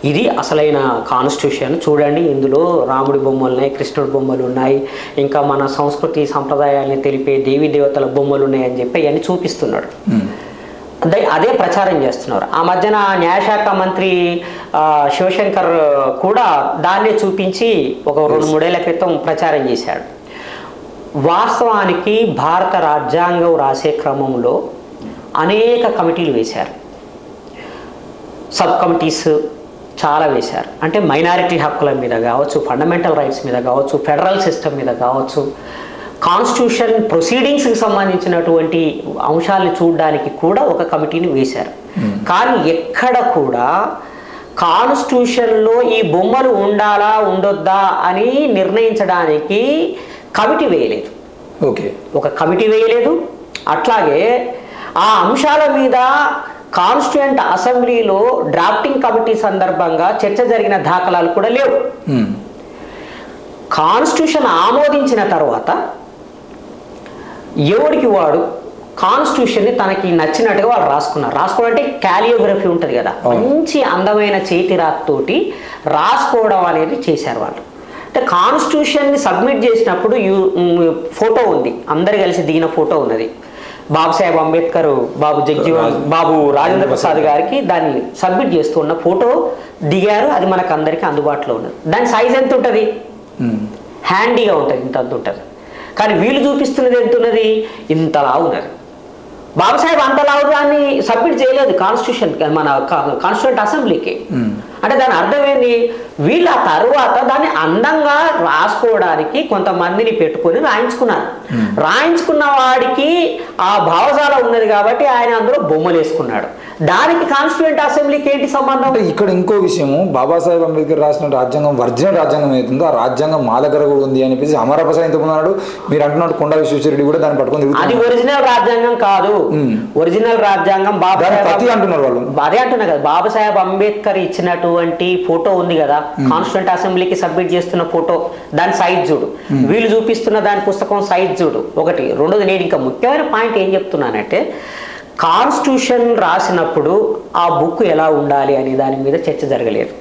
ఇది అసలైన కాన్స్టిట్యూషన్ చూడండి, ఇందులో రాముడి బొమ్మలు ఉన్నాయి, కృష్ణుడి బొమ్మలు ఉన్నాయి, ఇంకా మన సంస్కృతి సంప్రదాయాల్ని తెలిపే దేవీ దేవతల బొమ్మలు ఉన్నాయని చెప్పి అవన్నీ చూపిస్తున్నాడు. అదే ప్రచారం చేస్తున్నారు. ఆ మధ్యన న్యాయశాఖ మంత్రి శివశంకర్ కూడా దాన్నే చూపించి ఒక 2-3 ఏళ్ల క్రితం ప్రచారం చేశాడు. వాస్తవానికి భారత రాజ్యాంగం రాసే క్రమంలో అనేక కమిటీలు వేశారు, సబ్ కమిటీస్ చాలా వేశారు. అంటే మైనారిటీ హక్కుల మీద కావచ్చు, ఫండమెంటల్ రైట్స్ మీద కావచ్చు, ఫెడరల్ సిస్టమ్ మీద కావచ్చు, కాన్స్టిట్యూషన్ ప్రొసీడింగ్స్కి సంబంధించినటువంటి అంశాలను చూడడానికి కూడా ఒక కమిటీని వేశారు. కానీ ఎక్కడ కూడా కాన్స్టిట్యూషన్లో ఈ బొమ్మలు ఉండాలా ఉండొద్దా అని నిర్ణయించడానికి కమిటీ వేయలేదు. ఒక కమిటీ వేయలేదు. అట్లాగే ఆ అంశాల మీద కాన్స్టిట్యూయెంట్ అసెంబ్లీలో డ్రాఫ్టింగ్ కమిటీ సందర్భంగా చర్చ జరిగిన దాఖలాలు కూడా లేవు. కాన్స్టిట్యూషన్ ఆమోదించిన తర్వాత ఎవరికి వాడు కాన్స్టిట్యూషన్ని తనకి నచ్చినట్టుగా వాళ్ళు రాసుకోవాలంటే క్యాలియోగ్రఫీ ఉంటుంది కదా, మంచి అందమైన చేతి రాతతోటి రాసుకోవడం అనేది చేశారు వాళ్ళు. అంటే కాన్స్టిట్యూషన్ని సబ్మిట్ చేసినప్పుడు ఫోటో ఉంది, అందరు కలిసి దిగిన ఫోటో ఉన్నది. బాబాసాహెబ్ అంబేద్కర్, బాబు రాజేంద్ర ప్రసాద్ గారికి దాన్ని సబ్మిట్ చేస్తున్న ఫోటో దిగారు. అది మనకు అందరికీ అందుబాటులో ఉన్నది. దాని సైజ్ ఎంత ఉంటుంది? హ్యాండీగా ఉంటుంది, ఇంత ఉంటుంది. కానీ వీళ్ళు చూపిస్తున్నది ఎంత ఉన్నది? ఇంతలా ఉన్నది. బాబాసాహెబ్ అంతలావు దాన్ని సబ్మిట్ చేయలేదు కాన్స్టిట్యూషన్, మన కాన్స్టిట్యూంట్ అసెంబ్లీకి. అంటే దాని అర్థం ఏంటి? వీళ్ళు ఆ తర్వాత దాన్ని అందంగా రాసుకోవడానికి కొంతమందిని పెట్టుకొని రాయించుకున్నారు. రాయించుకున్న వాడికి ఆ భావజాలం ఉన్నది కాబట్టి ఆయన అందులో బొమ్మలు వేసుకున్నాడు. దానికి కాన్స్టిట్యూయెంట్ అసెంబ్లీకి ఏంటి సంబంధం? అంటే ఇక్కడ ఇంకో విషయము, బాబాసాహెబ్ అంబేద్కర్ రాసిన రాజ్యాంగం ఒరిజినల్ రాజ్యాంగం ఏతుందో ఆ రాజ్యాంగం మా దగ్గర కూడా ఉంది అని చెప్పేసి అమరప్రసాద్ ఇంతకున్నాడు. మీరు అంటున్నాడు కొండా విశ్వేశ్వరరెడ్డి కూడా దాన్ని పట్టుకొని అది ఒరిజినల్ రాజ్యాంగం కాదు. ఒరిజినల్ రాజ్యాంగం అంటున్నారు వాళ్ళు. అదే అంటున్నారు కదా, బాబాసాహెబ్ అంబేద్కర్ ఇచ్చినటువంటి ఫోటో ఉంది కదా, కాన్స్టిట్యూయెంట్ అసెంబ్లీకి సబ్మిట్ చేస్తున్న ఫోటో, దాని సైజ్ చూడు. వీళ్ళు చూపిస్తున్న దాని పుస్తకం సైజ్ చూడు. ఒకటి. రెండోది, నేను ఇంకా ముఖ్యమైన పాయింట్ ఏం చెప్తున్నానంటే, కాన్స్టిట్యూషన్ రాసినప్పుడు ఆ బుక్ ఎలా ఉండాలి అనే దాని మీద చర్చ జరగలేదు.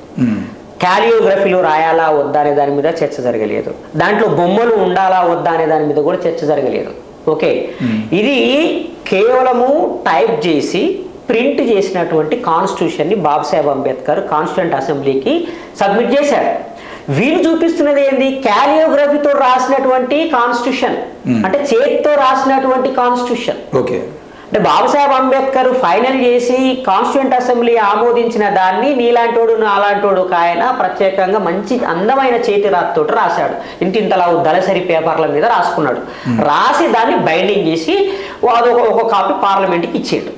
క్యాలియోగ్రఫీలో రాయాలా వద్దా అనే దాని మీద చర్చ జరగలేదు. దాంట్లో బొమ్మలు ఉండాలా వద్దా అనే దాని మీద కూడా చర్చ జరగలేదు. ఓకే, ఇది కేవలము టైప్ చేసి ప్రింట్ చేసినటువంటి కాన్స్టిట్యూషన్ని బాబాసాహెబ్ అంబేద్కర్ కాన్స్టిట్యూయెంట్ అసెంబ్లీకి సబ్మిట్ చేశారు. వీళ్ళు చూపిస్తున్నది ఏంది? క్యాలియోగ్రఫీతో రాసినటువంటి కాన్స్టిట్యూషన్, అంటే చేతితో రాసినటువంటి కాన్స్టిట్యూషన్. ఓకే, అంటే బాబాసాహెబ్ అంబేద్కర్ ఫైనల్ చేసి కాన్స్టిట్యూయెంట్ అసెంబ్లీ ఆమోదించిన దాన్ని నీలాంటోడు నాలాంటోడు ఒక ఆయన ప్రత్యేకంగా మంచి అందమైన చేతి రాతతో రాశాడు. ఇంతింతలా దళసరి పేపర్ల మీద రాసుకున్నాడు. రాసి దాన్ని బైండింగ్ చేసి ఒక కాపీ పార్లమెంట్కి ఇచ్చాడు.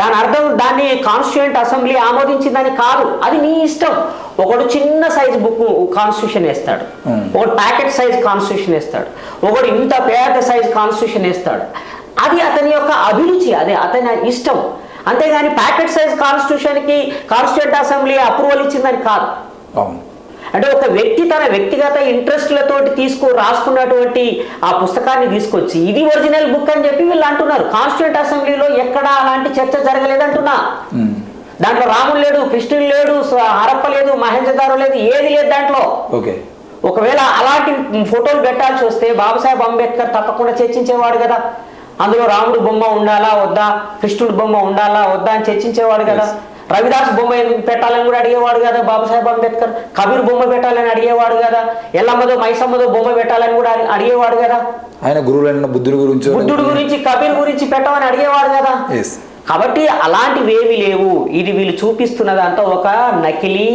దాని అర్థం దాన్ని కాన్స్టిట్యూయెంట్ అసెంబ్లీ ఆమోదించిందని కాదు, అది నీ ఇష్టం. ఒకడు చిన్న సైజ్ బుక్ కాన్స్టిట్యూషన్ వేస్తాడు, ఒకడు ప్యాకెట్ సైజ్ కాన్స్టిట్యూషన్ వేస్తాడు, ఒకడు ఇంత పెద్ద సైజ్ కాన్స్టిట్యూషన్ వేస్తాడు. అది అతని యొక్క అభిరుచి, అదే అతని ఇష్టం. అంతేగాని ప్యాకెట్ సైజ్ కాన్స్టిట్యూషన్కి కాన్స్టిట్యూయెంట్ అసెంబ్లీ అప్రూవల్ ఇచ్చిందని కాదు. అంటే ఒక వ్యక్తి తన వ్యక్తిగత ఇంట్రెస్ట్లతోటి రాసుకున్నటువంటి ఆ పుస్తకాన్ని తీసుకొచ్చి ఇది ఒరిజినల్ బుక్ అని చెప్పి వీళ్ళు అంటున్నారు. కాన్స్టిట్యూయెంట్ అసెంబ్లీలో ఎక్కడా అలాంటి చర్చ జరగలేదంటున్నా. దాంట్లో రాముడు లేడు, కృష్ణుడు లేడు, హరప్ప లేదు, మహేంద్రదారు లేదు, ఏది లేదు దాంట్లో. ఒకవేళ అలాంటి ఫోటోలు పెట్టాల్సి వస్తే బాబాసాహెబ్ అంబేద్కర్ తప్పకుండా చర్చించేవాడు కదా. అందులో రాముడు బొమ్మ ఉండాలా వద్దా, కృష్ణుడి బొమ్మ ఉండాలా వద్దా అని చర్చించేవాడు కదా. రవిదాస్ బొమ్మ పెట్టాలని కూడా అడిగేవాడు కదా బాబాసాహెబ్ అంబేద్కర్. కబీర్ బొమ్మ పెట్టాలని అడిగేవాడు కదా. ఎల్లమ్మదో మైసమ్మదో బొమ్మ పెట్టాలని కూడా అడిగేవాడు కదా. ఆయన గురువులైన బుద్ధుడి గురించి కబీర్ గురించి పెట్టమని అడిగేవాడు కదా. కాబట్టి అలాంటివేవి లేవు. ఇది వీళ్ళు చూపిస్తున్నదంతా ఒక నకిలీ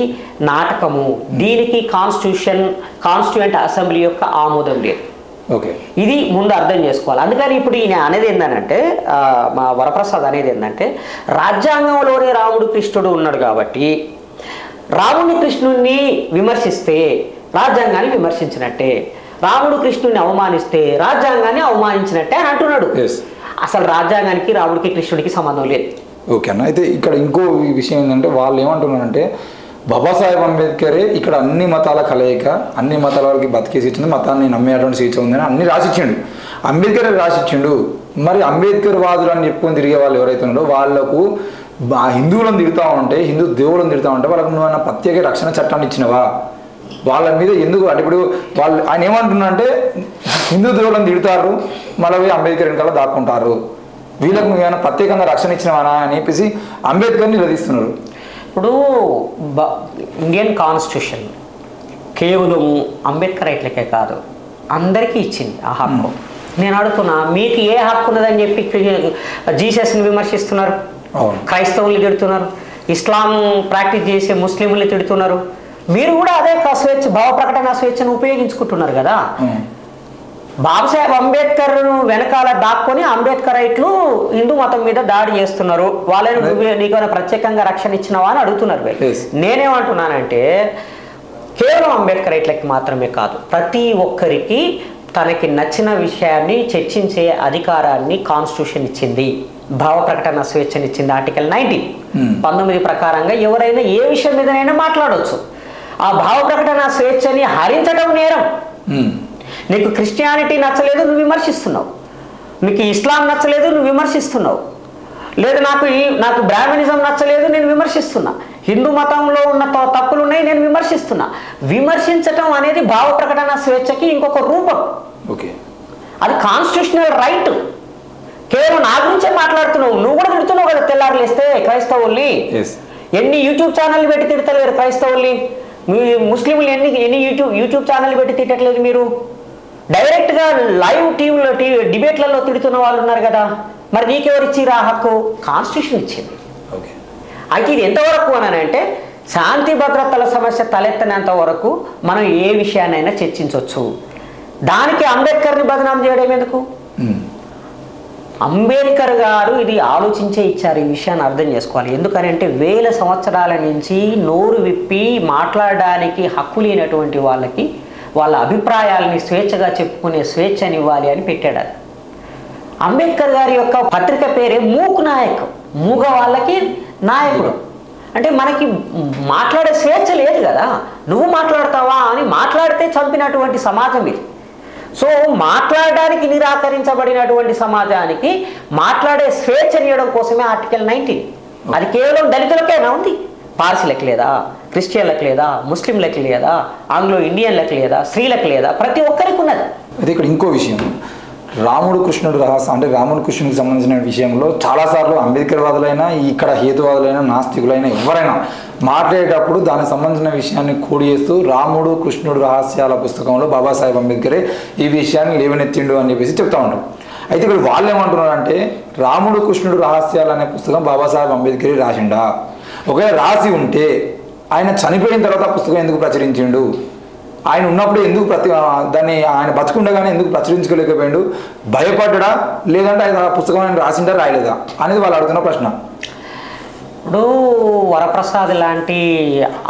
నాటకము. దీనికి కాన్స్టిట్యూయెంట్ అసెంబ్లీ యొక్క ఆమోదం లేదు. ఇది ముందు అర్థం చేసుకోవాలి. అందుకని ఇప్పుడు ఈయన అనేది ఏంటంటే, మా వరప్రసాద్ అనేది ఏంటంటే, రాజ్యాంగంలోనే రాముడు కృష్ణుడు ఉన్నాడు కాబట్టి రాముని కృష్ణుణ్ణి విమర్శిస్తే రాజ్యాంగాన్ని విమర్శించినట్టే, రాముడు కృష్ణుడిని అవమానిస్తే రాజ్యాంగాన్ని అవమానించినట్టే అని అంటున్నాడు. అసలు రాజ్యాంగానికి రాముడికి కృష్ణుడికి సంబంధం లేదు. ఓకే అన్న. అయితే ఇక్కడ ఇంకో విషయం ఏంటంటే, వాళ్ళు ఏమంటున్నారంటే బాబాసాహెబ్ అంబేద్కరే ఇక్కడ అన్ని మతాల కలయిక, అన్ని మతాల వాళ్ళకి బతికే స్వేచ్ఛ ఉంది, మతాన్ని నమ్మేటువంటి స్వేచ్ఛ ఉందని అన్ని రాసిచ్చిండు. అంబేద్కరే రాసిచ్చిండు. మరి అంబేద్కర్ వాదులు అని చెప్పుకొని తిరిగే వాళ్ళు ఎవరైతే ఉన్నారో వాళ్లకు హిందువులను తిడుతూ ఉంటే, హిందూ దేవుళ్ళని తిడుతూ ఉంటే వాళ్ళకు నువ్వు ప్రత్యేక రక్షణ చట్టాన్ని ఇచ్చినవా? వాళ్ళ మీద ఎందుకు అంటే ఇప్పుడు వాళ్ళు ఆయన ఏమంటున్నారంటే హిందూ దేవుళ్ళని తిడతారు, మళ్ళీ అంబేద్కర్ వెనకాల దాక్కుంటారు, వీళ్ళకు నువ్వేమైనా ప్రత్యేకంగా రక్షణ ఇచ్చినవానా అని చెప్పేసి అంబేద్కర్ని నిలదీస్తున్నారు. ఇప్పుడు ఇండియన్ కాన్స్టిట్యూషన్ కేవలం అంబేద్కర్ రైట్లకే కాదు, అందరికీ ఇచ్చింది ఆ హక్కు. నేను అడుగుతున్నా, మీకు ఏ హక్కు ఉన్నదని చెప్పి జీసస్ని విమర్శిస్తున్నారు, క్రైస్తవుల్ని తిడుతున్నారు, ఇస్లాం ప్రాక్టీస్ చేసే ముస్లింల్ని తిడుతున్నారు. మీరు కూడా అదే స్వేచ్ఛ, భావ ప్రకటన స్వేచ్ఛను ఉపయోగించుకుంటున్నారు కదా. బాబాసాహెబ్ అంబేద్కర్ వెనకాల దాక్కొని అంబేద్కర్ రైట్లు హిందూ మతం మీద దాడి చేస్తున్నారు. వాళ్ళని నీకైనా ప్రత్యేకంగా రక్షణ ఇచ్చినవా అని అడుగుతున్నారు. నేనేమంటున్నానంటే కేవలం అంబేద్కర్ రైట్లకి మాత్రమే కాదు, ప్రతి ఒక్కరికి తనకి నచ్చిన విషయాన్ని చర్చించే అధికారాన్ని కాన్స్టిట్యూషన్ ఇచ్చింది, భావ ప్రకటన స్వేచ్ఛనిచ్చింది. ఆర్టికల్ 19 ప్రకారంగా ఎవరైనా ఏ విషయం మీదనైనా మాట్లాడవచ్చు. ఆ భావ ప్రకటన స్వేచ్ఛని హరించడం నేరం. నీకు క్రిస్టియానిటీ నచ్చలేదు, నువ్వు విమర్శిస్తున్నావు. నీకు ఇస్లాం నచ్చలేదు, నువ్వు విమర్శిస్తున్నావు. లేదు నాకు బ్రాహ్మణిజం నచ్చలేదు, నేను విమర్శిస్తున్నా. హిందూ మతంలో ఉన్న తప్పులు ఉన్నాయి, నేను విమర్శిస్తున్నా. విమర్శించటం అనేది భావ ప్రకటన స్వేచ్ఛకి ఇంకొక రూపం. అది కాన్స్టిట్యూషనల్ రైట్. కేవలం నా గురించే మాట్లాడుతున్నావు, నువ్వు కూడా తిడుతున్నావు కదా. తెల్లారులేస్తే క్రైస్తవుల్ని ఎన్ని యూట్యూబ్ ఛానల్ పెట్టి తిడతలేరు క్రైస్తవుల్ని, ముస్లింలు ఎన్ని యూట్యూబ్ ఛానల్ పెట్టి తిట్టట్లేదు. మీరు డైరెక్ట్గా లైవ్ డిబేట్లలో తిడుతున్న వాళ్ళు ఉన్నారు కదా. మరి నీకెవరు ఇచ్చిరా హక్కు? కాన్స్టిట్యూషన్ ఇచ్చింది. అయితే ఇది ఎంతవరకు అని అంటే, శాంతి భద్రతల సమస్య తలెత్తనంత వరకు మనం ఏ విషయాన్నైనా చర్చించవచ్చు. దానికి అంబేద్కర్ని బదనాం చేయడం ఎందుకు? అంబేద్కర్ గారు ఇది ఆలోచించే ఇచ్చారు. ఈ విషయాన్ని అర్థం చేసుకోవాలి. ఎందుకని అంటే 1000 సంవత్సరాల నుంచి నోరు విప్పి మాట్లాడడానికి హక్కు లేనటువంటి వాళ్ళకి వాళ్ళ అభిప్రాయాలని స్వేచ్ఛగా చెప్పుకునే స్వేచ్ఛనివ్వాలి అని పెట్టాడు. అంబేద్కర్ గారి యొక్క పత్రిక పేరే మూక్ నాయక్, మూగ వాళ్ళకి నాయకుడు. అంటే మనకి మాట్లాడే స్వేచ్ఛ లేదు కదా. నువ్వు మాట్లాడతావా అని మాట్లాడితే చంపినటువంటి సమాజం ఇది. సో మాట్లాడడానికి నిరాకరించబడినటువంటి సమాజానికి మాట్లాడే స్వేచ్ఛనియడం కోసమే ఆర్టికల్ 19. అది కేవలం దళితులకేనా ఉంది? పార్సీలకు లేదా, క్రిస్టియన్లకు లేదా, ముస్లింలకు లేదా, ఆంగ్లో ఇండియన్లకు లేదా, స్త్రీలకు లేదా, ప్రతి ఒక్కరికి ఉన్నది. అయితే ఇక్కడ ఇంకో విషయం, రాముడు కృష్ణుడు రహస్యం అంటే రాముడు కృష్ణుడికి సంబంధించిన విషయంలో చాలాసార్లు అంబేద్కర్ వాదులైనా, ఇక్కడ హేతువాదులైనా, నాస్తికులైనా ఎవరైనా మాట్లాడేటప్పుడు దానికి సంబంధించిన విషయాన్ని కోడి చేస్తూ రాముడు కృష్ణుడు రహస్యాల పుస్తకంలో బాబాసాహెబ్ అంబేద్కరే ఈ విషయాన్ని లేవనెత్తిండు అని చెప్పేసి చెప్తా ఉంటారు. అయితే ఇక్కడ వాళ్ళు ఏమంటున్నారంటే, రాముడు కృష్ణుడు రహస్యాలు అనే పుస్తకం బాబాసాహెబ్ అంబేద్కరే రాసిండా? ఒకవేళ రాసి ఉంటే ఆయన చనిపోయిన తర్వాత పుస్తకం ఎందుకు ప్రచురించిండు? ఆయన ఉన్నప్పుడు ఎందుకు దాన్ని ఆయన బతుకుండగానే ఎందుకు ప్రచురించుకోలేకపోయాడు? భయపడ్డా లేదంటే ఆయన పుస్తకం ఆయన రాసిండా రాయలేదా అనేది వాళ్ళు అడుగుతున్న ప్రశ్న. ఇప్పుడు వరప్రసాద్ లాంటి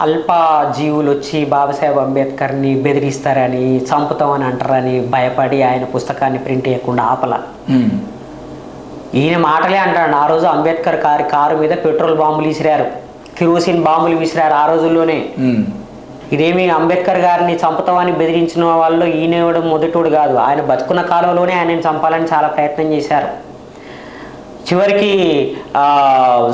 అల్ప జీవులు వచ్చి బాబాసాహెబ్ అంబేద్కర్ని బెదిరిస్తారని, చంపుతామని అంటారని భయపడి ఆయన పుస్తకాన్ని ప్రింట్ చేయకుండా ఆపల. ఈయన మాటలే అంటాడు. ఆ రోజు అంబేద్కర్ కారు మీద పెట్రోల్ బాంబులు విసిరారు, కిరోసిన్ బాంబులు విసిరారు ఆ రోజుల్లోనే. ఇదేమి అంబేద్కర్ గారిని చంపుతామని బెదిరించిన వాళ్ళు ఈయన మొదటోడు కాదు. ఆయన బతుకున్న కాలంలోనే ఆయనని చంపాలని చాలా ప్రయత్నం చేశారు. చివరికి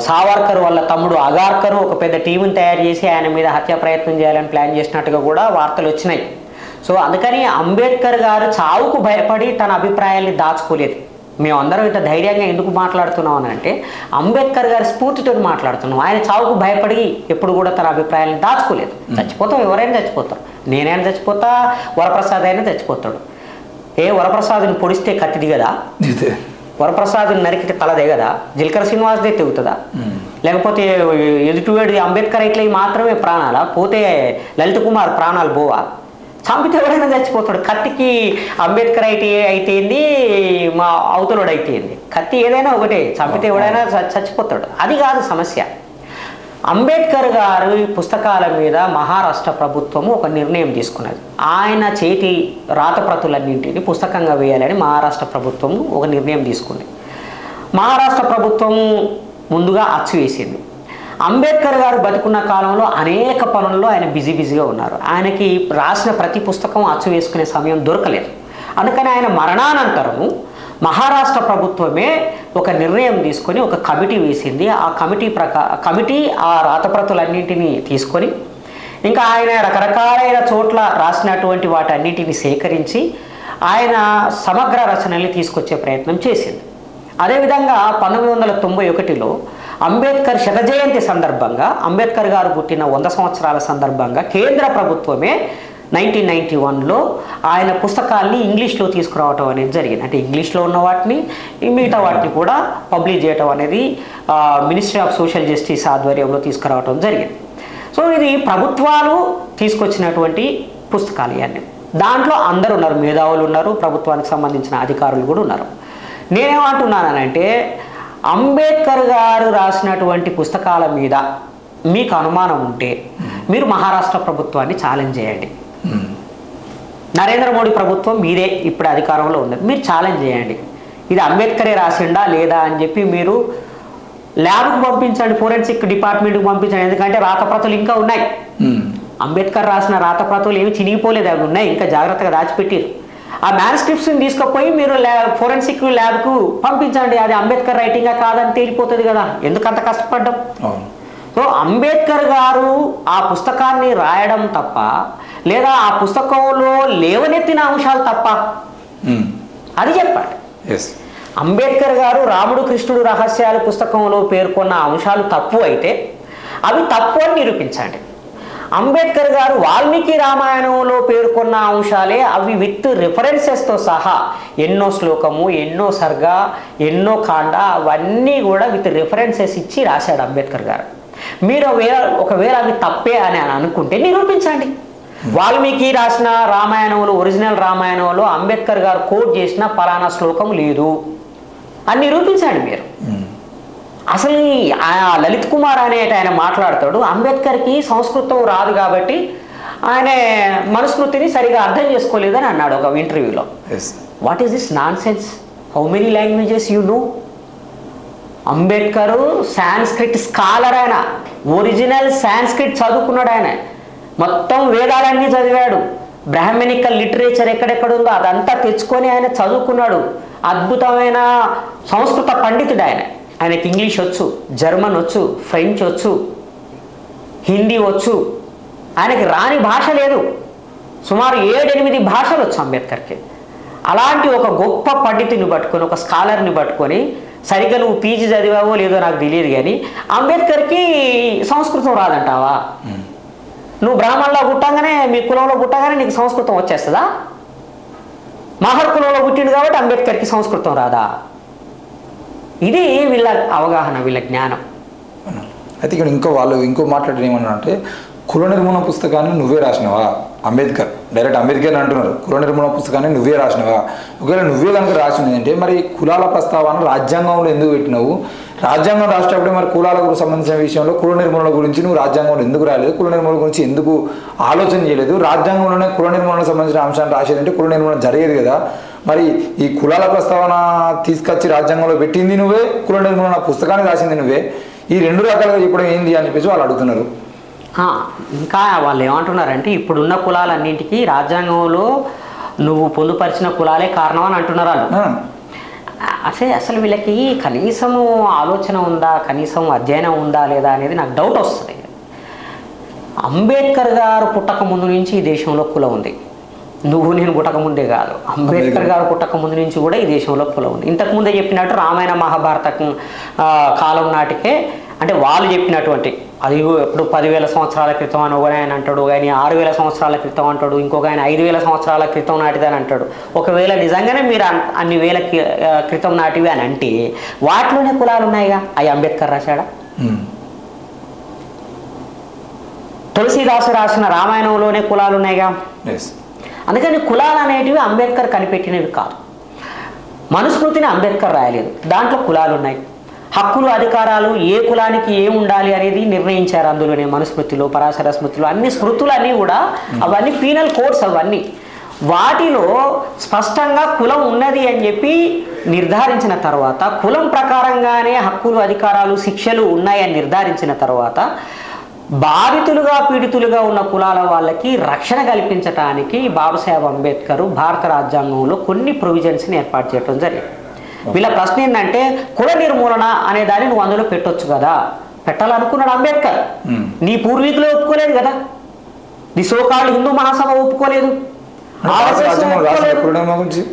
సావర్కర్ వాళ్ళ తమ్ముడు అగార్కర్ ఒక పెద్ద టీంని తయారు చేసి ఆయన మీద హత్య ప్రయత్నం చేయాలని ప్లాన్ చేసినట్టుగా కూడా వార్తలు వచ్చినాయి. సో అందుకని అంబేద్కర్ గారు చావుకు భయపడి తన అభిప్రాయాల్ని దాచుకోలేదు. మేమందరం ఇంత ధైర్యంగా ఎందుకు మాట్లాడుతున్నాం అని అంటే అంబేద్కర్ గారి స్ఫూర్తితో మాట్లాడుతున్నాం. ఆయన చావుకు భయపడి ఎప్పుడు కూడా తన అభిప్రాయాలను దాచుకోలేదు. చచ్చిపోతాం, ఎవరైనా చచ్చిపోతారు. నేనైనా చచ్చిపోతా, వరప్రసాద్ అయినా చచ్చిపోతాడు. వరప్రసాద్ని పొడిస్తే కత్తిది కదా, వరప్రసాద్ని నరికితే తలదే కదా, జిల్కర్ శ్రీనివాస్దే తెగుతుందా? లేకపోతే ఎదుటివేడి అంబేద్కర్ ఇట్లా మాత్రమే ప్రాణాలా? పోతే లలిత్ కుమార్ ప్రాణాలు పోవా? చంపితే ఎవడైనా చచ్చిపోతాడు. కత్తికి అంబేద్కర్ అయితేంది, మా అవతలోడు అయితేంది, కత్తి ఏదైనా ఒకటే, చంపితే ఎవడైనా చచ్చిపోతాడు. అది కాదు సమస్య. అంబేద్కర్ గారు పుస్తకాల మీద మహారాష్ట్ర ప్రభుత్వము ఒక నిర్ణయం తీసుకున్నది. ఆయన చేతి రాతప్రతులన్నింటినీ పుస్తకంగా వేయాలని మహారాష్ట్ర ప్రభుత్వము ఒక నిర్ణయం తీసుకుంది. మహారాష్ట్ర ప్రభుత్వం ముందుగా అచ్చు వేసింది. అంబేద్కర్ గారు బతుకున్న కాలంలో అనేక పనుల్లో ఆయన బిజీగా ఉన్నారు. ఆయనకి రాసిన ప్రతి పుస్తకం అచ్చు వేసుకునే సమయం దొరకలేదు. అందుకని ఆయన మరణానంతరము మహారాష్ట్ర ప్రభుత్వమే ఒక నిర్ణయం తీసుకొని ఒక కమిటీ వేసింది. ఆ కమిటీ ఆ రాతప్రతులన్నింటినీ తీసుకొని ఇంకా ఆయన రకరకాలైన చోట్ల రాసినటువంటి వాటన్నిటిని సేకరించి ఆయన సమగ్ర రచనల్ని తీసుకొచ్చే ప్రయత్నం చేసింది. అదేవిధంగా 1991లో అంబేద్కర్ శత జయంతి సందర్భంగా, అంబేద్కర్ గారు పుట్టిన 100 సంవత్సరాల సందర్భంగా కేంద్ర ప్రభుత్వమే 1991లో ఆయన పుస్తకాల్ని ఇంగ్లీష్లో తీసుకురావటం అనేది జరిగింది. అంటే ఇంగ్లీష్లో ఉన్న వాటిని మిగతా వాటిని కూడా పబ్లిష్ చేయటం అనేది మినిస్ట్రీ ఆఫ్ సోషల్ జస్టిస్ ఆధ్వర్యంలో తీసుకురావటం జరిగింది. సో ఇది ప్రభుత్వాలు తీసుకొచ్చినటువంటి పుస్తకాలు ఇవన్నీ. దాంట్లో అందరూ ఉన్నారు, మేధావులు ఉన్నారు, ప్రభుత్వానికి సంబంధించిన అధికారులు కూడా ఉన్నారు. నేనేమంటున్నానంటే అంబేద్కర్ గారు రాసినటువంటి పుస్తకాల మీద మీకు అనుమానం ఉంటే మీరు మహారాష్ట్ర ప్రభుత్వాన్ని ఛాలెంజ్ చేయండి. నరేంద్ర మోడీ ప్రభుత్వం మీదే ఇప్పుడు అధికారంలో ఉన్నది, మీరు ఛాలెంజ్ చేయండి. ఇది అంబేద్కరే రాసిండా లేదా అని చెప్పి మీరు ల్యాబ్కు పంపించండి, ఫోరెన్సిక్ డిపార్ట్మెంట్కి పంపించండి. ఎందుకంటే రాతప్రతులు ఇంకా ఉన్నాయి. అంబేద్కర్ రాసిన రాతప్రతులు ఏమి చినిగిపోలేదు, అవి ఉన్నాయి, ఇంకా జాగ్రత్తగా దాచిపెట్టారు. ఆ మ్యాన్స్క్రిప్ట్స్ని తీసుకుపోయి మీరు ఫోరెన్సిక్ ల్యాబ్కు పంపించండి. అది అంబేద్కర్ రైటింగా కాదని తేలిపోతుంది కదా, ఎందుకంత కష్టపడ్డాం. సో అంబేద్కర్ గారు ఆ పుస్తకాన్ని రాయడం తప్ప, లేదా ఆ పుస్తకంలో లేవనెత్తిన అంశాలు తప్ప, అది చెప్పండి. అంబేద్కర్ గారు రాముడు కృష్ణుడు రహస్యాలు పుస్తకంలో పేర్కొన్న అంశాలు తప్పు అయితే అవి తప్పు అని నిరూపించండి. అంబేద్కర్ గారు వాల్మీకి రామాయణంలో పేర్కొన్న అంశాలే అవి విత్ రిఫరెన్సెస్తో సహా, ఎన్నో శ్లోకము, ఎన్నో సర్గ, ఎన్నో కాండ, అవన్నీ కూడా విత్ రిఫరెన్సెస్ ఇచ్చి రాశాడు అంబేద్కర్ గారు. మీరు ఒకవేళ అవి తప్పే అని అనుకుంటే నిరూపించండి. వాల్మీకి రాసిన రామాయణంలో, ఒరిజినల్ రామాయణంలో అంబేద్కర్ గారు కోట్ చేసిన పలానా శ్లోకం లేదు అని నిరూపించండి మీరు. అసలు లలిత్ కుమార్ ఆయన మాట్లాడతాడు, అంబేద్కర్కి సంస్కృతం రాదు కాబట్టి ఆయన మనుస్మృతిని సరిగా అర్థం చేసుకోలేదని అన్నాడు ఒక ఇంటర్వ్యూలో. What is this non sense? How many languages you know? Ambedkar Sanskrit scholar, ఆయన ఒరిజినల్ సాంస్క్రిట్ చదువుకున్నాడు. ఆయన మొత్తం వేదాలన్నీ చదివాడు. బ్రాహ్మణికల్ లిటరేచర్ ఎక్కడెక్కడుందో అదంతా తెచ్చుకొని ఆయన చదువుకున్నాడు. అద్భుతమైన సంస్కృత పండితుడు ఆయన. ఆయనకి ఇంగ్లీష్ వచ్చు, జర్మన్ వచ్చు, ఫ్రెంచ్ వచ్చు, హిందీ వచ్చు. ఆయనకి రాని భాష లేదు. సుమారు 7-8 భాషలు వచ్చు అంబేద్కర్కి. అలాంటి ఒక గొప్ప పండితుని పట్టుకొని, ఒక స్కాలర్ని పట్టుకొని, సరిగ్గా నువ్వు పీజీ చదివావో లేదో నాకు తెలియదు కానీ అంబేద్కర్కి సంస్కృతం రాదంటావా? నువ్వు బ్రాహ్మణులో పుట్టంగానే, మీ కులంలో పుట్టగానే నీకు సంస్కృతం వచ్చేస్తుందా? మహర్ కులంలో పుట్టిండు కాబట్టి అంబేద్కర్కి సంస్కృతం రాదా? ఇది వీళ్ళ అవగాహన, వీళ్ళ జ్ఞానం. అయితే ఇక్కడ ఇంకో మాట్లాడడం ఏమన్నా అంటే, కుల నిర్మూలన పుస్తకాన్ని నువ్వే రాసినవా? అంబేద్కర్ డైరెక్ట్ అంబేద్కర్ అంటున్నారు, కుల నిర్మూలన పుస్తకాన్ని నువ్వే రాసినవా? ఒకవేళ నువ్వే కనుక రాసినది అంటే మరి కులాల ప్రస్తావన రాజ్యాంగంలో ఎందుకు పెట్టినావు? రాజ్యాంగం రాసేటప్పుడు మరి కులాలకు సంబంధించిన విషయంలో కుల నిర్మూలన గురించి నువ్వు రాజ్యాంగంలో ఎందుకు రాలేదు? కుల నిర్మూలన గురించి ఎందుకు ఆలోచన చేయలేదు? రాజ్యాంగంలోనే కుల నిర్మూలనకు సంబంధించిన అంశాన్ని రాసేదంటే కుల నిర్మూలన జరిగేది కదా. మరి ఈ కులాల ప్రస్తావన తీసుకొచ్చి రాజ్యాంగంలో పెట్టింది నువ్వే, కుల నిర్మూలన పుస్తకాన్ని రాసింది నువ్వే. ఈ 2 రకాలుగా చెప్పడం ఏంది అని చెప్పేసి వాళ్ళు అడుగుతున్నారు. ఇంకా వాళ్ళు ఏమంటున్నారంటే, ఇప్పుడున్న కులాలన్నింటికి రాజ్యాంగంలో నువ్వు పొందుపరిచిన కులాలే కారణం అని అంటున్నారు వాళ్ళు. అసలు వీళ్ళకి కనీసము ఆలోచన ఉందా, కనీసం అధ్యయనం ఉందా లేదా అనేది నాకు డౌట్ వస్తుంది. అంబేద్కర్ గారు పుట్టక ముందు నుంచి ఈ దేశంలో కులం ఉంది. నువ్వు నేను పుట్టక ముందే కాదు, అంబేద్కర్ గారు పుట్టక ముందు నుంచి కూడా ఈ దేశంలో కులం ఉంది. ఇంతకుముందే చెప్పినట్టు రామాయణ మహాభారత కాలం నాటికే, అంటే వాళ్ళు చెప్పినటువంటి అది ఇప్పుడు 10,000 సంవత్సరాల క్రితం అని ఒక ఆయన అంటాడు, ఆయన 6,000 సంవత్సరాల క్రితం అంటాడు, ఇంకొక ఆయన 5,000 సంవత్సరాల క్రితం నాటిదని అంటాడు. ఒకవేళ నిజంగానే మీరు అన్ని వేల క్రితం నాటివి అని అంటే వాటిలోనే కులాలు ఉన్నాయిగా. అవి అంబేద్కర్ రాశాడా? తులసీదాసు రాసిన రామాయణంలోనే కులాలు ఉన్నాయిగా. అందుకని కులాలు అనేటివి అంబేద్కర్ కనిపెట్టినవి కాదు. మనుస్మృతిని అంబేద్కర్ రాయలేదు, దాంట్లో కులాలు ఉన్నాయి. హక్కులు అధికారాలు ఏ కులానికి ఏం ఉండాలి అనేది నిర్ణయించారు అందులోనే. మనుస్మృతిలో, పరాశర స్మృతిలో అన్ని స్మృతులన్నీ కూడా అవన్నీ పీనల్ కోడ్స్. అవన్నీ వాటిలో స్పష్టంగా కులం ఉన్నది అని చెప్పి నిర్ధారించిన తర్వాత, కులం ప్రకారంగానే హక్కులు అధికారాలు శిక్షలు ఉన్నాయని నిర్ధారించిన తర్వాత బాధితులుగా పీడితులుగా ఉన్న కులాల వాళ్ళకి రక్షణ కల్పించడానికి బాబాసాహెబ్ అంబేద్కర్ భారత రాజ్యాంగంలో కొన్ని ప్రొవిజన్స్ని ఏర్పాటు చేయడం జరిగింది. వీళ్ళ ప్రశ్న ఏంటంటే కుల నిర్మూలన అనే దాన్ని నువ్వు అందులో పెట్టొచ్చు కదా. పెట్టాలనుకున్నాడు అంబేద్కర్. నీ పూర్వీకులే ఒప్పుకోలేదు కదా, నీ సోకాళ్ళు హిందూ మహాసభ ఒప్పుకోలేదు.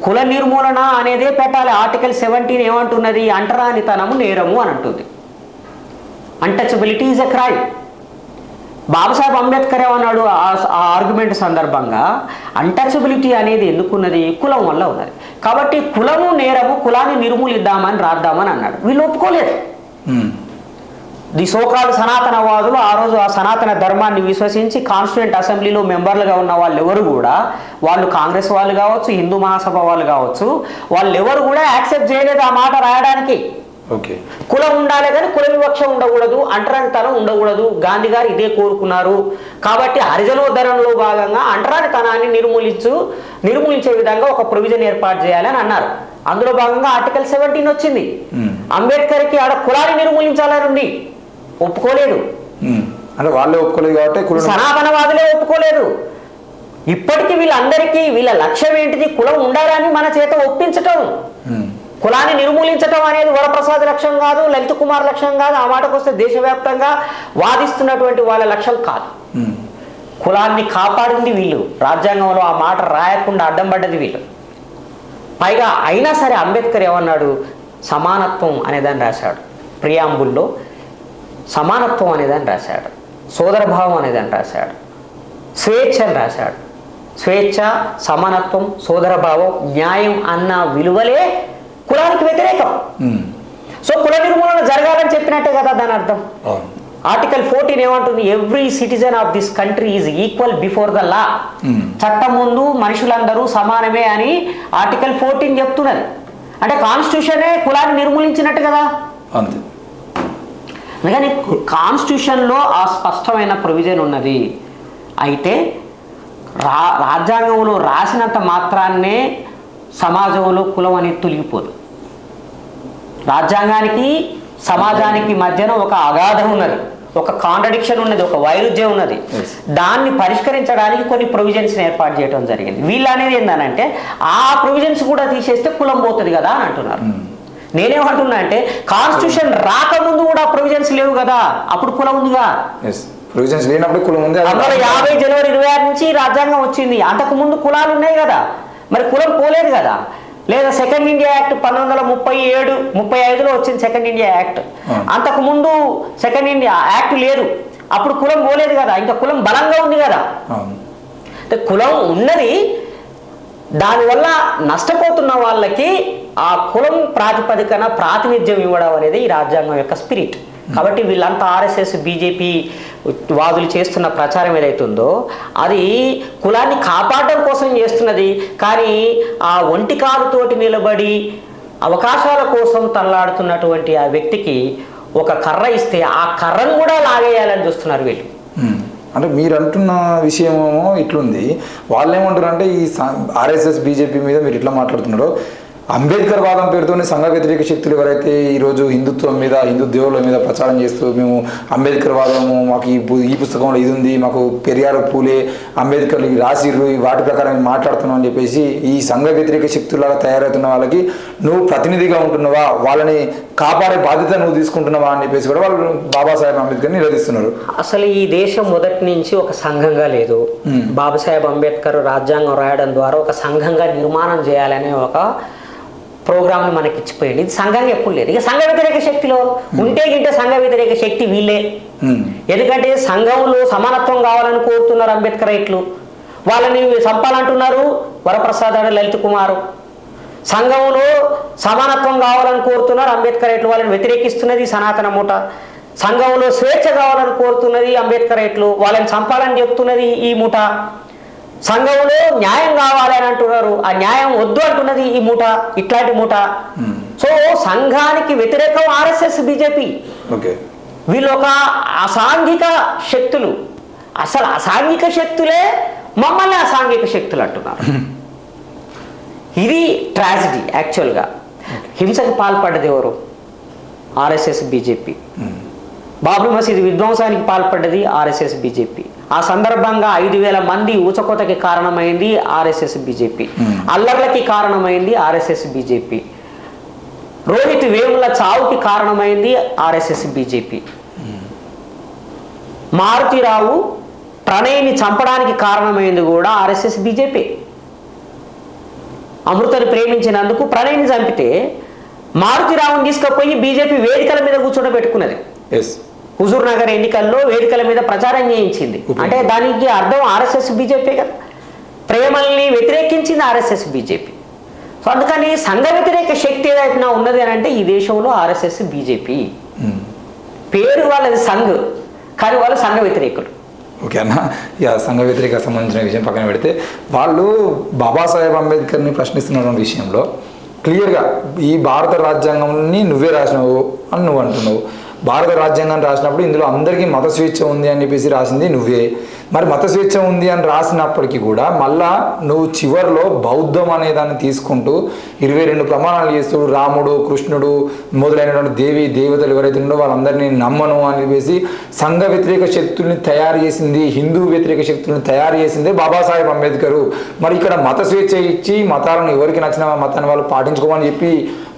కుల నిర్మూలన అనేదే పెట్టాలి. ఆర్టికల్ 17 ఏమంటున్నది? అంటరానితనము నేరము అని అంటుంది. Untouchability is a crime. Babasaheb Ambedkar ఏమన్నాడు ఆ ఆర్గ్యుమెంట్ సందర్భంగా? అన్టచబిలిటీ అనేది ఎందుకున్నది? కులం వల్ల ఉన్నది. కాబట్టి కులము నేరము, కులాన్ని నిర్మూలిద్దామని రాద్దామని అన్నాడు. వీళ్ళు ఒప్పుకోలేదు. ది సోకాల్డ్ సనాతనవాదులు ఆ రోజు ఆ సనాతన ధర్మాన్ని విశ్వసించి కాన్స్టిట్యూయెంట్ అసెంబ్లీలో మెంబర్లుగా ఉన్న వాళ్ళు ఎవరు కూడా, వాళ్ళు కాంగ్రెస్ వాళ్ళు కావచ్చు, హిందూ మహాసభ వాళ్ళు కావచ్చు, వాళ్ళు ఎవరు కూడా యాక్సెప్ట్ చేయలేదు ఆ మాట రాయడానికి. కులం ఉండాలి కానీ కుల వివక్ష ఉండకూడదు, అంటరానితనం ఉండకూడదు. గాంధీ గారు ఇదే కోరుకున్నారు. కాబట్టి హరిజనోద్ధరణలో భాగంగా అంటరానితనాన్ని నిర్మూలించే విధంగా ఒక ప్రొవిజన్ ఏర్పాటు చేయాలని అన్నారు. అందులో భాగంగా ఆర్టికల్ 17 వచ్చింది. అంబేద్కర్కి ఆడ కులాన్ని నిర్మూలించాలని ఉంది, ఒప్పుకోలేదు. అంటే వాళ్ళే ఒప్పుకోలేదు కాబట్టి సనాతనవాదులే ఒప్పుకోలేదు. ఇప్పటికీ వీళ్ళందరికీ వీళ్ళ లక్ష్యం ఏంటిది? కులం ఉండాలని మన చేత ఒప్పించటం. కులాన్ని నిర్మూలించడం అనేది వరప్రసాద్ లక్ష్యం కాదు, లలిత్ కుమార్ లక్ష్యం కాదు. ఆ మాటకు వస్తే దేశవ్యాప్తంగా వాదిస్తున్నటువంటి వాళ్ళ లక్ష్యం కాదు. కులాన్ని కాపాడింది వీళ్ళు. రాజ్యాంగంలో ఆ మాట రాయకుండా అడ్డం పడ్డది వీళ్ళు. పైగా అయినా సరే అంబేద్కర్ ఏమన్నాడు? సమానత్వం అనేదాన్ని రాశాడు. ప్రియాంబుల్లో సమానత్వం అనేదాన్ని రాశాడు, సోదరభావం అనేదాన్ని రాశాడు, స్వేచ్ఛ అని రాశాడు. స్వేచ్ఛ, సమానత్వం, సోదరభావం, న్యాయం అన్న విలువలే కులానికి వ్యతిరేకం. సో కుల నిర్మూలన జరగాలని చెప్పినట్టే కదా దాని అర్థం. ఆర్టికల్ 14 ఏమంటుంది? Every citizen of this country is equal before the law. చట్టం ముందు మనుషులందరూ సమానమే అని ఆర్టికల్ 14 చెప్తున్నది. అంటే కాన్స్టిట్యూషనే కులాన్ని నిర్మూలించినట్టు కదా. అందుకని కాన్స్టిట్యూషన్లో ఆ స్పష్టమైన ప్రొవిజన్ ఉన్నది. అయితే రాజ్యాంగంలో రాసినంత మాత్రాన్నే సమాజంలో కులం అనేది తొలగిపోదు. రాజ్యాంగానికి సమాజానికి మధ్యన ఒక అగాధం ఉన్నది, ఒక కాంట్రడిక్షన్ ఉన్నది, ఒక వైరుధ్యం ఉన్నది. దాన్ని పరిష్కరించడానికి కొన్ని ప్రొవిజన్స్ని ఏర్పాటు చేయడం జరిగింది. వీళ్ళు అనేది ఏంటంటే ఆ ప్రొవిజన్స్ కూడా తీసేస్తే కులం పోతుంది కదా అని అంటున్నారు. నేనేమంటున్నా అంటే కాన్స్టిట్యూషన్ రాకముందు కూడా ప్రొవిజన్స్ లేవు కదా, అప్పుడు కులం ఉందిగా. ప్రొవిజన్స్ లేనప్పుడు కులం ఉంది. 50 జనవరి 26 నుంచి రాజ్యాంగం వచ్చింది. అంతకు ముందు కులాలు ఉన్నాయి కదా, మరి కులం పోలేదు కదా. లేదా సెకండ్ ఇండియా యాక్ట్ 1937-35లో వచ్చింది సెకండ్ ఇండియా యాక్ట్. అంతకు ముందు సెకండ్ ఇండియా యాక్ట్ లేదు, అప్పుడు కులం పోలేదు కదా. ఇంకా కులం బలంగా ఉంది కదా. కులం ఉన్నది, దానివల్ల నష్టపోతున్న వాళ్ళకి ఆ కులం ప్రాతిపదికన ప్రాతినిధ్యం ఇవ్వడం అనేది ఈ రాజ్యాంగం యొక్క స్పిరిట్. కాబట్టి వీళ్ళంతా ఆర్ఎస్ఎస్, బీజేపీ వాదులు చేస్తున్న ప్రచారం ఏదైతుందో అది కులాన్ని కాపాడడం కోసం చేస్తున్నది. కానీ ఆ ఒంటి కాలుతోటి నిలబడి అవకాశాల కోసం తల్లాడుతున్నటువంటి ఆ వ్యక్తికి ఒక కర్ర ఇస్తే ఆ కర్రను కూడా లాగేయాలని చూస్తున్నారు వీళ్ళు. అంటే మీరు అంటున్న విషయమేమో ఇట్లుంది, వాళ్ళు ఏమంటారు అంటే ఈ ఆర్ఎస్ఎస్ బీజేపీ మీద మీరు ఇట్లా మాట్లాడుతున్నారు, అంబేద్కర్ వాదం పేరుతోనే సంఘ వ్యతిరేక శక్తులు ఎవరైతే ఈరోజు హిందుత్వం మీద, హిందూ దేవుళ్ళ మీద ప్రచారం చేస్తూ మేము అంబేద్కర్ వాదము, మాకు ఈ పుస్తకంలో ఇది ఉంది, మాకు పెరియార్, పూలే, అంబేద్కర్లు ఇవి రాసిర్రు, వాటి ప్రకారం మాట్లాడుతున్నాం అని చెప్పేసి ఈ సంఘ వ్యతిరేక శక్తులాగా తయారవుతున్న వాళ్ళకి నువ్వు ప్రతినిధిగా ఉంటున్నావా, వాళ్ళని కాపాడే బాధ్యత నువ్వు తీసుకుంటున్నావా అని చెప్పేసి కూడా వాళ్ళు బాబాసాహెబ్ అంబేద్కర్ని నిలదీస్తున్నారు. అసలు ఈ దేశం మొదటి నుంచి ఒక సంఘంగా లేదు. బాబాసాహెబ్ అంబేద్కర్ రాజ్యాంగం రాయడం ద్వారా ఒక సంఘంగా నిర్మాణం చేయాలనే ఒక ప్రోగ్రామ్ని మనకి ఇచ్చిపోయింది. ఇది సంఘంగా ఎప్పుడు లేదు. ఇక సంఘ వ్యతిరేక శక్తిలో ఉంటే సంఘ వ్యతిరేక శక్తి వీళ్ళే. ఎందుకంటే సంఘంలో సమానత్వం కావాలని కోరుతున్నారు అంబేద్కర్ రైట్లు, వాళ్ళని చంపాలంటున్నారు వరప్రసాద్ అని లలిత్ కుమార్. సంఘంలో సమానత్వం కావాలని కోరుతున్నారు అంబేద్కర్ రైట్లు, వాళ్ళని వ్యతిరేకిస్తున్నది సనాతన మూట. సంఘంలో స్వేచ్ఛ కావాలని కోరుతున్నది అంబేద్కర్ రైట్లు, వాళ్ళని చంపాలని చెప్తున్నది ఈ మూట. సంఘంలో న్యాయం కావాలి అని అంటున్నారు, ఆ న్యాయం వద్దు అంటున్నది ఈ మూట, ఇట్లాంటి మూట. సో సంఘానికి వ్యతిరేకం ఆర్ఎస్ఎస్, బీజేపీ. వీళ్ళు ఒక అసాంఘిక శక్తులు. అసలు అసాంఘిక శక్తులే మమ్మల్ని అసాంఘిక శక్తులు అంటున్నారు. ఇది ట్రాజడీ. యాక్చువల్గా హింసకు పాల్పడ్డది ఎవరు? RSS, BJP. బాబ్రీ మసీద్ విధ్వంసానికి పాల్పడ్డది ఆర్ఎస్ఎస్, బీజేపీ. ఆ సందర్భంగా 5,000 మంది ఊచకోతకి కారణమైంది ఆర్ఎస్ఎస్, బీజేపీ. అల్లర్లకి కారణమైంది ఆర్ఎస్ఎస్, బీజేపీ. రోహిత్ వేముల చావుకి కారణమైంది ఆర్ఎస్ఎస్, బీజేపీ. మారుతిరావు ప్రణయ్ని చంపడానికి కారణమైంది కూడా ఆర్ఎస్ఎస్, బీజేపీ. అమృతని ప్రేమించినందుకు ప్రణయ్ని చంపితే మారుతిరావుని తీసుకుపోయి బీజేపీ వేదికల మీద కూర్చోబెట్టుకున్నది. హుజూర్ నగర్ ఎన్నికల్లో వేదికల మీద ప్రచారం చేయించింది. అంటే దానికి అర్థం ఆర్ఎస్ఎస్, బీజేపీ కదా. ప్రేమల్ని వ్యతిరేకించింది ఆర్ఎస్ఎస్, బీజేపీ. సో అందుకని సంఘ వ్యతిరేక శక్తి ఏదైనా ఉన్నది అని అంటే ఈ దేశంలో ఆర్ఎస్ఎస్, బీజేపీ. పేరు వాళ్ళది సంఘ్, కానీ వాళ్ళు సంఘ వ్యతిరేకులు. ఓకే అన్న, ఇక సంఘ వ్యతిరేక సంబంధించిన విషయం పక్కన పెడితే వాళ్ళు బాబాసాహెబ్ అంబేద్కర్ని ప్రశ్నిస్తున్న విషయంలో క్లియర్గా ఈ భారత రాజ్యాంగంని నువ్వే రాసినావు అని నువ్వు అంటున్నావు. భారత రాజ్యాంగాన్ని రాసినప్పుడు ఇందులో అందరికీ మత స్వేచ్ఛ ఉంది అని చెప్పేసి రాసింది నువ్వే. మరి మత స్వేచ్ఛ ఉంది అని రాసినప్పటికీ కూడా మళ్ళా నువ్వు చివరిలో బౌద్ధం అనే దాన్ని తీసుకుంటూ 22 ప్రమాణాలు చేస్తూ రాముడు, కృష్ణుడు మొదలైనటువంటి దేవతలు ఎవరైతే ఉన్నారో వాళ్ళందరినీ నమ్మను అని చెప్పేసి సంఘ వ్యతిరేక శక్తుల్ని తయారు చేసింది, హిందూ వ్యతిరేక శక్తుల్ని తయారు చేసిందే బాబాసాహెబ్ అంబేద్కర్. మరి ఇక్కడ మత స్వేచ్ఛ ఇచ్చి మతాలను ఎవరికి నచ్చిన మతాన్ని వాళ్ళు పాటించుకోమని చెప్పి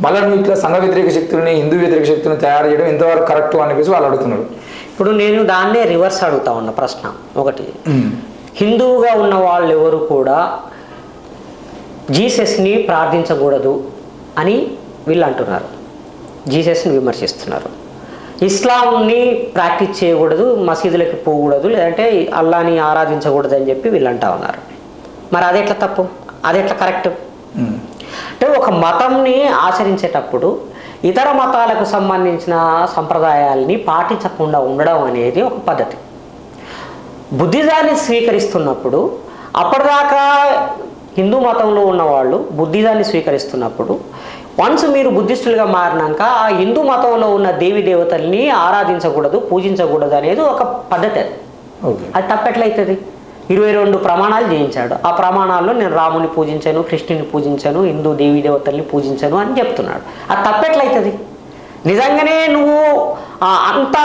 మళ్ళీ నువ్వు ఇట్లా సంఘ వ్యతిరేక శక్తుల్ని, హిందూ వ్యతిరేక శక్తులను తయారు చేయడం ఎంతవరకు కరెక్ట్ అని చెప్పేసి వాళ్ళు అడుగుతున్నారు. ఇప్పుడు నేను దాన్నే రివర్స్ అడుగుతా ఉన్న ప్రశ్న ఒకటి. హిందువుగా ఉన్న వాళ్ళు ఎవరు కూడా జీసస్ని ప్రార్థించకూడదు అని వీళ్ళు అంటున్నారు, జీసస్ని విమర్శిస్తున్నారు. ఇస్లాంని ప్రాక్టీస్ చేయకూడదు, మసీదులకి పోకూడదు, లేదంటే అల్లాని ఆరాధించకూడదు అని చెప్పి వీళ్ళు అంటా ఉన్నారు. మరి అది ఎట్లా తప్పు, అది ఎట్లా కరెక్ట్? అంటే ఒక మతంని ఆచరించేటప్పుడు ఇతర మతాలకు సంబంధించిన సంప్రదాయాల్ని పాటించకుండా ఉండడం అనేది ఒక పద్ధతి. బుద్ధిజాన్ని స్వీకరిస్తున్నప్పుడు అప్పటిదాకా హిందూ మతంలో ఉన్నవాళ్ళు బుద్ధిజాన్ని స్వీకరిస్తున్నప్పుడు వన్స్ మీరు బుద్ధిస్టులుగా మారినాక ఆ హిందూ మతంలో ఉన్న దేవి దేవతల్ని ఆరాధించకూడదు, పూజించకూడదు అనేది ఒక పద్ధతి. అది తప్పెట్లయితుంది? 22 ప్రమాణాలు చేయించాడు. ఆ ప్రమాణాల్లో నేను రాముని పూజించాను, కృష్ణుని పూజించాను, హిందూ దేవీ దేవతల్ని పూజించాను అని చెప్తున్నాడు. అది తప్పెట్లయితుంది? నిజంగానే నువ్వు అంత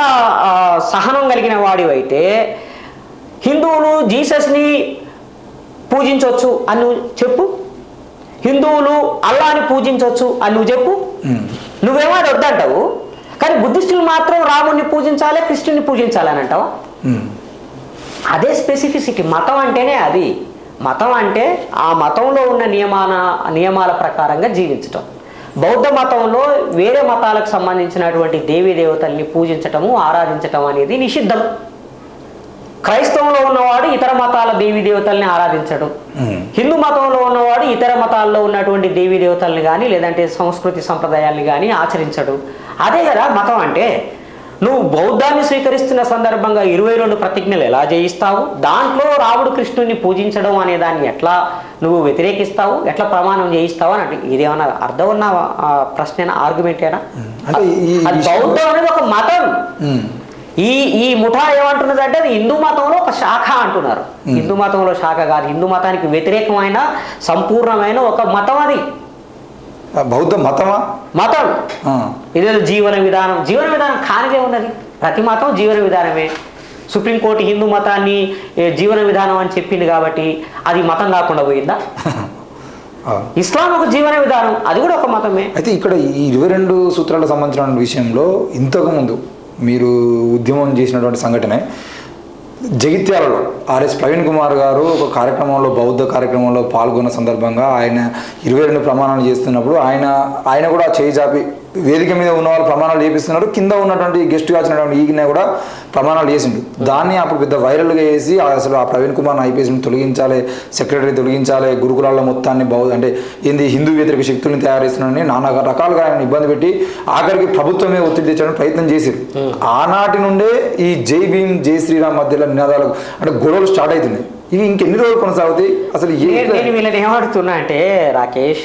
సహనం కలిగిన వాడివైతే హిందువులు జీసస్ని పూజించవచ్చు అని నువ్వు చెప్పు, హిందువులు అల్లాని పూజించవచ్చు అని నువ్వు చెప్పు. నువ్వేమో అది వద్దంటావు, కానీ బుద్ధిస్టులు మాత్రం రాముడిని పూజించాలి, కృష్ణుని పూజించాలి అని అంటావా? అదే స్పెసిఫిసిటీ. మతం అంటేనే అది. మతం అంటే ఆ మతంలో ఉన్న నియమాల ప్రకారంగా జీవించటం. బౌద్ధ మతంలో వేరే మతాలకు సంబంధించినటువంటి దేవీ దేవతల్ని పూజించటము, ఆరాధించటం అనేది నిషిద్ధం. క్రైస్తవంలో ఉన్నవాడు ఇతర మతాల దేవీ దేవతల్ని ఆరాధించడు, హిందూ మతంలో ఉన్నవాడు ఇతర మతాల్లో ఉన్నటువంటి దేవీ దేవతల్ని కానీ లేదంటే సంస్కృతి సంప్రదాయాల్ని కానీ ఆచరించడు. అదే కదా మతం అంటే. నువ్వు బౌద్ధాన్ని స్వీకరిస్తున్న సందర్భంగా 22 ప్రతిజ్ఞలు ఎలా చేయిస్తావు? దాంట్లో రాముడు కృష్ణుని పూజించడం అనే దాన్ని ఎట్లా నువ్వు వ్యతిరేకిస్తావు, ఎట్లా ప్రమాణం చేయిస్తావు అని అంటే ఇదేమన్నా అర్థం ఉన్న ప్రశ్న, ఆర్గ్యుమెంటేనా? అది బౌద్ధం అనేది ఒక మతం. ఈ ముఠా ఏమంటున్నది అంటే అది హిందూ మతంలో ఒక శాఖ అంటున్నారు. హిందూ మతంలో శాఖ కాదు, హిందూ మతానికి వ్యతిరేకమైన సంపూర్ణమైన ఒక మతం అది. బౌద్ధ మతమా? మతం ఇదేదో జీవన విధానం కానిదే ఉన్నది. ప్రతి మతం జీవన విధానమే. సుప్రీంకోర్టు హిందూ మతాన్ని జీవన విధానం అని చెప్పింది కాబట్టి అది మతం కాకుండా పోయిందా? ఇస్లాం ఒక జీవన విధానం, అది కూడా ఒక మతమే. అయితే ఇక్కడ ఈ 22 సూత్రాలకు సంబంధించిన విషయంలో ఇంతకుముందు మీరు ఉద్యమం చేసినటువంటి సంఘటనే జగిత్యాలలో ఆర్ఎస్ ప్రవీణ్ కుమార్ గారు ఒక కార్యక్రమంలో, బౌద్ధ కార్యక్రమంలో పాల్గొన్న సందర్భంగా ఆయన 22 ప్రమాణాలు చేస్తున్నప్పుడు ఆయన కూడా చేయి చాపి వేదిక మీద ఉన్న వాళ్ళు ప్రమాణాలు చేపిస్తున్నారు, కింద ఉన్నటువంటి గెస్ట్గా వచ్చినటువంటి ఈయన కూడా ప్రమాణాలు చేసిండు. దాన్ని అప్పుడు పెద్ద వైరల్గా చేసి అసలు ఆ ప్రవీణ్ కుమార్ని ఐపీఎస్ని తొలగించాలి, సెక్రటరీ తొలగించాలి, గురుకులాల మొత్తాన్ని అంటే ఏంది హిందూ వ్యతిరేక శక్తుల్ని తయారు చేస్తున్నారని నానా రకాలుగా ఆయన ఇబ్బంది పెట్టి ఆఖరికి ప్రభుత్వమే ఒత్తిడి తెచ్చడానికి ప్రయత్నం చేశారు. ఆనాటి నుండే ఈ జై భీమ్ జై శ్రీరామ్ మధ్యలో నినాదాలు అంటే గొడవలు స్టార్ట్ అవుతున్నాయి. ఇవి ఇంకెన్ని రోజులు కొనసాగుతాయి? అసలు నేను వీళ్ళని ఏమడుతున్నా అంటే రాకేష్,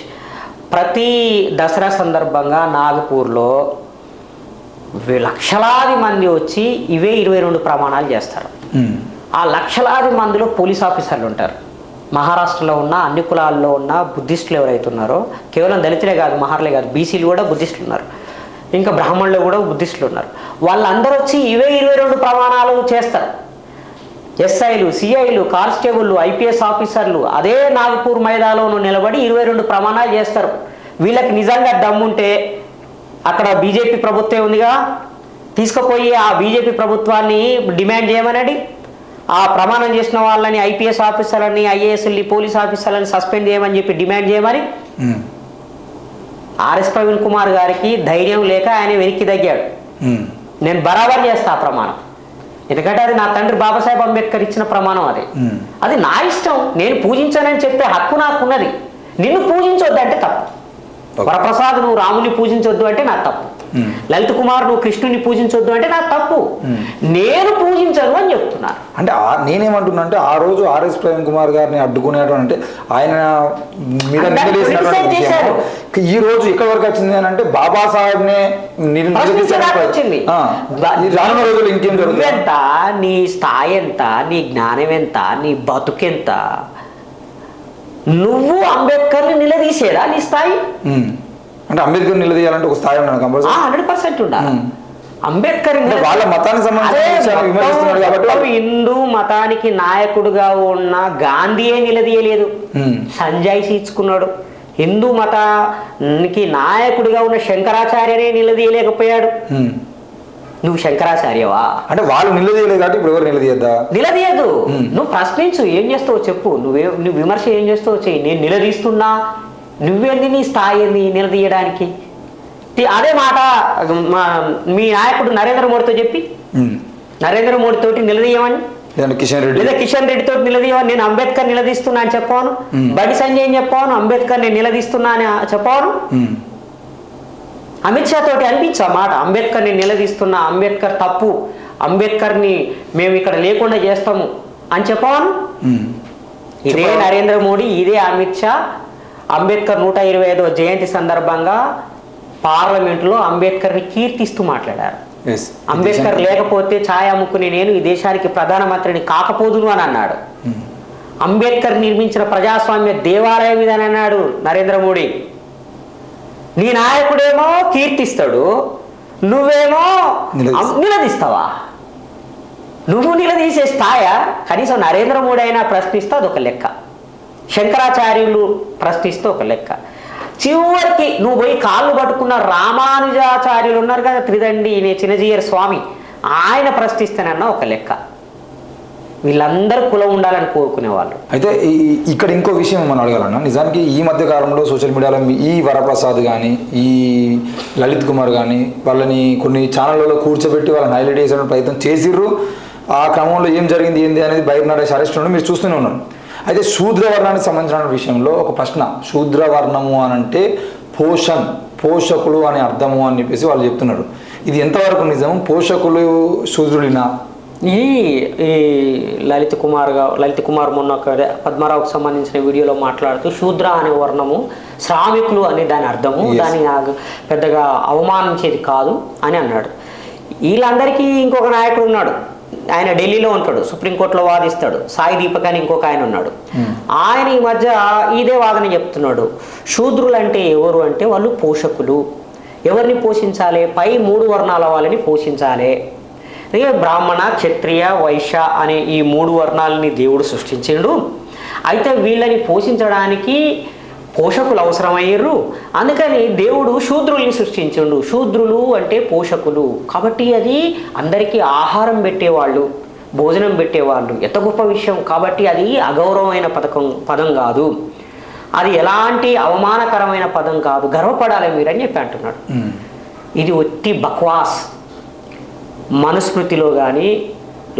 ప్రతి దసరా సందర్భంగా నాగపూర్లో లక్షలాది మంది వచ్చి ఇవే 22 ప్రమాణాలు చేస్తారు. ఆ లక్షలాది మందిలో పోలీస్ ఆఫీసర్లు ఉంటారు. మహారాష్ట్రలో ఉన్న అన్ని కులాల్లో ఉన్న బుద్ధిస్టులు ఎవరైతే ఉన్నారో, కేవలం దళితులే కాదు, మహార్లే కాదు, బీసీలు కూడా బుద్ధిస్టులు ఉన్నారు, ఇంకా బ్రాహ్మణులు కూడా బుద్ధిస్టులు ఉన్నారు. వాళ్ళందరూ వచ్చి ఇవే 22 ప్రమాణాలు చేస్తారు. ఎస్ఐలు, సిఐలు, కానిస్టేబుళ్ళు, ఐపీఎస్ ఆఫీసర్లు అదే నాగపూర్ మైదానంలో నిలబడి 22 ప్రమాణాలు చేస్తారు. వీళ్ళకి నిజంగా దమ్ముంటే అక్కడ బీజేపీ ప్రభుత్వం ఉందిగా, తీసుకుపోయి ఆ బీజేపీ ప్రభుత్వాన్ని డిమాండ్ చేయమనండి. ఆ ప్రమాణం చేసిన వాళ్ళని, ఐపీఎస్ ఆఫీసర్లని, ఐఏఎస్ని, పోలీస్ ఆఫీసర్లని సస్పెండ్ చేయమని చెప్పి డిమాండ్ చేయమని. ఆర్ఎస్ ప్రవీణ్ కుమార్ గారికి ధైర్యం లేక ఆయన వెనక్కి తగ్గాడు. నేను బరాబర్ చేస్తా ఆ ప్రమాణం, ఎందుకంటే అది నా తండ్రి బాబాసాహెబ్ అంబేద్కర్ ఇచ్చిన ప్రమాణం. అది నా ఇష్టం, నేను పూజించానని చెప్పే హక్కు నాకున్నది. నిన్ను పూజించొద్దు అంటే తప్పు. వరప్రసాద్ నువ్వు రాముని పూజించొద్దు అంటే నాకు తప్పు. లలిత్ కుమార్ నువ్వు కృష్ణుని పూజించొద్దు అంటే నాకు తప్పు. నేను పూజించను అని చెప్తున్నాను. అంటే నేనేమంటున్నా అంటే ఆ రోజు ఆర్ఎస్ ప్రవీణ్ కుమార్ గారిని అడ్డుకునేటువంటి ఆయన మీద ఈ రోజు ఎక్కడి వరకు వచ్చింది అని అంటే బాబాసాహెబ్నే వచ్చింది. రానున్న రోజులు ఇంకేం జరుగుతుంది? ఎంత నీ స్థాయి ఎంత, నీ జ్ఞానం ఎంత, నీ బతుకెంత? నువ్వు అంబేద్కర్ని నిలదీసేదా నీ స్థాయి? అంటే అంబేద్కర్ నిలదీయాలంటే ఒక స్థాయి ఉండాలి, 100% ఉండాలి. అంబేద్కర్ వాళ్ళ మతానికి సంబంధించి హిందూ మతానికి నాయకుడుగా ఉన్న గాంధీయే నిలదీయలేదు, సంజయ్ ఇచ్చుకున్నాడు. హిందూ మతానికి నాయకుడిగా ఉన్న శంకరాచార్యనే నిలదీయలేకపోయాడు. నువ్వు శంకరాచార్యవా అంటే వాళ్ళు నిలదీయలేదు కాబట్టి ఇప్పుడు ఎవరు నిలదీయద్దా? నిలదీయదు. నువ్వు ప్రశ్నించు, ఏం చేస్తావు చెప్పు, నువ్వు విమర్శ ఏం చేస్తావు చెయ్యి. నేను నిలదీస్తున్నా, నువ్వేంది, నీ స్థాయి ఏంది నిలదీయడానికి? అదే మాట మీ నాయకుడు నరేంద్ర మోడీతో చెప్పి, నరేంద్ర మోడీతోటి నిలదీయమని, లేదా కిషన్ రెడ్డితో నిలదీయమని. నేను అంబేద్కర్ నిలదీస్తున్నా అని చెప్పాను, బండి సంజయ్ అని చెప్పాను, అంబేద్కర్ నేను నిలదీస్తున్నా అని చెప్పాను. అమిత్ షా తోటి అనిపించా మాట, అంబేద్కర్ని నిలదీస్తున్నా, అంబేద్కర్ తప్పు, అంబేద్కర్ని మేము ఇక్కడ లేకుండా చేస్తాము అని చెప్పాను. ఇదే నరేంద్ర మోడీ, ఇదే అమిత్ షా అంబేద్కర్ 125వ జయంతి సందర్భంగా పార్లమెంటులో అంబేద్కర్ని కీర్తిస్తూ మాట్లాడారు. అంబేద్కర్ లేకపోతే ఛాయ్ అమ్ముకుని నేను ఈ దేశానికి ప్రధానమంత్రిని కాకపోదును అని అన్నాడు. అంబేద్కర్ నిర్మించిన ప్రజాస్వామ్య దేవాలయం మీద అని అన్నాడు నరేంద్ర మోడీ. నీ నాయకుడేమో కీర్తిస్తాడు, నువ్వేమో నిలదీస్తావా? నువ్వు నిలదీసే స్థాయా? కనీసం నరేంద్ర మోడీ అయినా ప్రశ్నిస్తే అదొక లెక్క, శంకరాచార్యులు ప్రశ్నిస్తే ఒక లెక్క. చివరికి నువ్వు పోయి కాళ్ళు పట్టుకున్న రామానుజాచార్యులు ఉన్నారు కదా, త్రిదండి చిన్నజీయర్ స్వామి, ఆయన ప్రశ్నిస్తేనన్నా ఒక లెక్క. వీళ్ళందరూ కులం ఉండాలని కోరుకునేవాళ్ళు. అయితే ఇక్కడ ఇంకో విషయం మనం అడగాలన్నా, నిజానికి ఈ మధ్య కాలంలో సోషల్ మీడియాలో ఈ వరప్రసాద్ కానీ, ఈ లలిత్ కుమార్ కానీ వాళ్ళని కొన్ని ఛానళ్ళలో కూర్చోబెట్టి వాళ్ళని హైలైట్ చేసే ప్రయత్నం చేసిర్రు. ఆ క్రమంలో ఏం జరిగింది ఏంది అనేది బయట నడేసి అరెస్ట్ ఉండి మీరు చూస్తూనే ఉన్నారు. అయితే శూద్రవర్ణానికి సంబంధించిన విషయంలో ఒక ప్రశ్న, శూద్రవర్ణము అని అంటే పోషకులు అనే అర్థము అని చెప్పేసి వాళ్ళు చెప్తున్నారు. ఇది ఎంతవరకు నిజం? పోషకులు శూద్రుడినా? ఈ లలిత్ కుమార్ మొన్న పద్మారావుకు సంబంధించిన వీడియోలో మాట్లాడుతూ శూద్ర అనే వర్ణము శ్రామికులు అనే దాని అర్థము, దాన్ని పెద్దగా అవమానించేది కాదు అని అన్నాడు. వీళ్ళందరికీ ఇంకొక నాయకుడు ఉన్నాడు, ఆయన ఢిల్లీలో ఉంటాడు, సుప్రీంకోర్టులో వాదిస్తాడు. సాయి దీపక్ అని ఇంకొక ఆయన ఉన్నాడు. ఆయన ఈ మధ్య ఇదే వాదన చెప్తున్నాడు. శూద్రులు అంటే ఎవరు అంటే వాళ్ళు పోషకులు. ఎవరిని పోషించాలి? పై 3 వర్ణాల వాళ్ళని పోషించాలి. బ్రాహ్మణ, క్షత్రియ, వైశ్య అనే ఈ 3 వర్ణాలని దేవుడు సృష్టించిండు. అయితే వీళ్ళని పోషించడానికి పోషకులు అవసరమయ్యారు. అందుకని దేవుడు శూద్రుల్ని సృష్టించిండు. శూద్రులు అంటే పోషకులు కాబట్టి అది అందరికీ ఆహారం పెట్టేవాళ్ళు, భోజనం పెట్టేవాళ్ళు. ఎంత గొప్ప విషయం. కాబట్టి అది అగౌరవమైన పదం కాదు, అది ఎలాంటి అవమానకరమైన పదం కాదు, గర్వపడాలి మీరని చెప్పి అంటున్నాడు. ఇది ఒట్టి బక్వాస్. మనుస్మృతిలో కానీ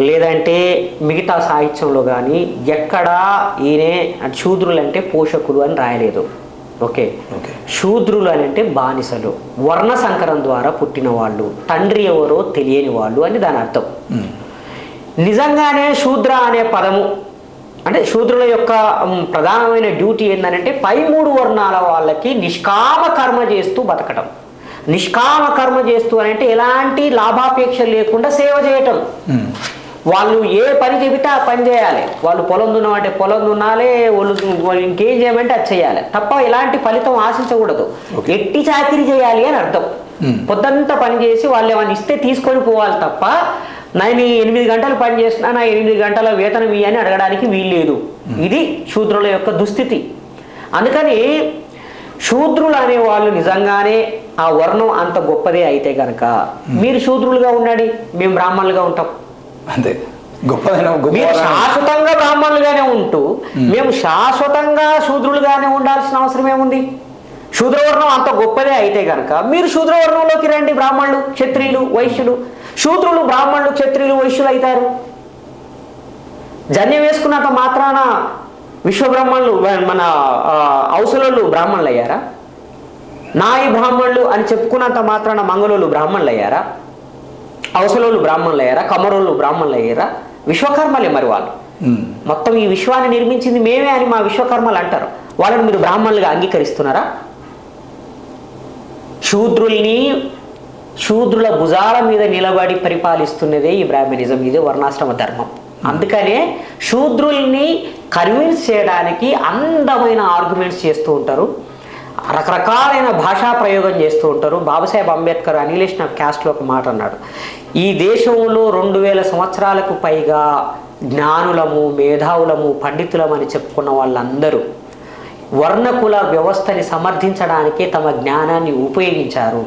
లేదంటే మిగతా సాహిత్యంలో కానీ ఎక్కడా ఈయనే శూద్రులు అంటే పోషకులు అని రాయలేదు. ఓకే, శూద్రులు అని అంటే బానిసలు, వర్ణ సంకరం ద్వారా పుట్టిన వాళ్ళు, తండ్రి ఎవరో తెలియని వాళ్ళు అని దాని అర్థం. నిజంగానే శూద్ర అనే పదము అంటే శూద్రుల యొక్క ప్రధానమైన డ్యూటీ ఏంటంటే పై 3 వర్ణాల వాళ్ళకి నిష్కామ కర్మ చేస్తూ బతకటం. నిష్కామ కర్మ చేస్తూ అని అంటే ఎలాంటి లాభాపేక్ష లేకుండా సేవ చేయటం. వాళ్ళు ఏ పని చెబితే ఆ పని చేయాలి. వాళ్ళు పొలం దున్నమంటే పొలం దున్నాలి, వాళ్ళు ఇంకేం చేయమంటే అది చేయాలి తప్ప ఎలాంటి ఫలితం ఆశించకూడదు. ఎట్టి చాకిరీ చేయాలి అని అర్థం. పొద్దంతా పని చేసి వాళ్ళు ఏమైనా ఇస్తే తీసుకొని పోవాలి తప్ప నేను 8 గంటలు పని చేసినా నా 8 గంటల వేతనం ఇయ్యని అడగడానికి వీల్లేదు. ఇది శూద్రుల యొక్క దుస్థితి. అందుకని శూద్రులు అనే వాళ్ళు నిజంగానే ఆ వర్ణం అంత గొప్పదే అయితే కనుక మీరు శూద్రులుగా ఉండండి, మేము బ్రాహ్మణులుగా ఉంటాం. అంతే. మీరు శాశ్వతంగా బ్రాహ్మణులుగానే ఉంటూ మేము శాశ్వతంగా శూద్రులుగానే ఉండాల్సిన అవసరం ఏముంది? శూద్రవర్ణం అంత గొప్పదే అయితే కనుక మీరు శూద్రవర్ణంలోకి రండి. బ్రాహ్మణులు, క్షత్రియులు, వైశ్యులు. శూద్రులు బ్రాహ్మణులు, క్షత్రియులు, వైశ్యులు అవుతారు. జన్యం వేసుకున్నంత మాత్రాన విశ్వబ్రాహ్మణులు మన అవసలోళ్ళు బ్రాహ్మణులు అయ్యారా? నాయి బ్రాహ్మణులు అని చెప్పుకున్నంత మాత్రాన మంగళోళ్ళు బ్రాహ్మణులు అయ్యారా? అవసలోళ్ళు బ్రాహ్మణులు అయ్యారా? కమరోళ్ళు బ్రాహ్మణులు అయ్యారా? విశ్వకర్మలే మరి వాళ్ళు. మొత్తం ఈ విశ్వాన్ని నిర్మించింది మేమే అని మా విశ్వకర్మలు అంటారు. వాళ్ళని మీరు బ్రాహ్మణులుగా అంగీకరిస్తున్నారా? శూద్రుల భుజాల మీద నిలబడి పరిపాలిస్తున్నదే ఈ బ్రాహ్మణిజం. ఇదే వర్ణాశ్రమ ధర్మం. అందుకనే శూద్రుల్ని కన్విన్స్ చేయడానికి అందమైన ఆర్గ్యుమెంట్స్ చేస్తూ ఉంటారు, రకరకాలైన భాషా ప్రయోగం చేస్తూ ఉంటారు. బాబాసాహెబ్ అంబేద్కర్ అనిలేషన్ ఆఫ్ క్యాస్ట్లో ఒక మాట అన్నాడు. ఈ దేశంలో 2000 సంవత్సరాలకు పైగా జ్ఞానులము, మేధావులము, పండితులమని చెప్పుకున్న వాళ్ళందరూ వర్ణకుల వ్యవస్థని సమర్థించడానికే తమ జ్ఞానాన్ని ఉపయోగించారు.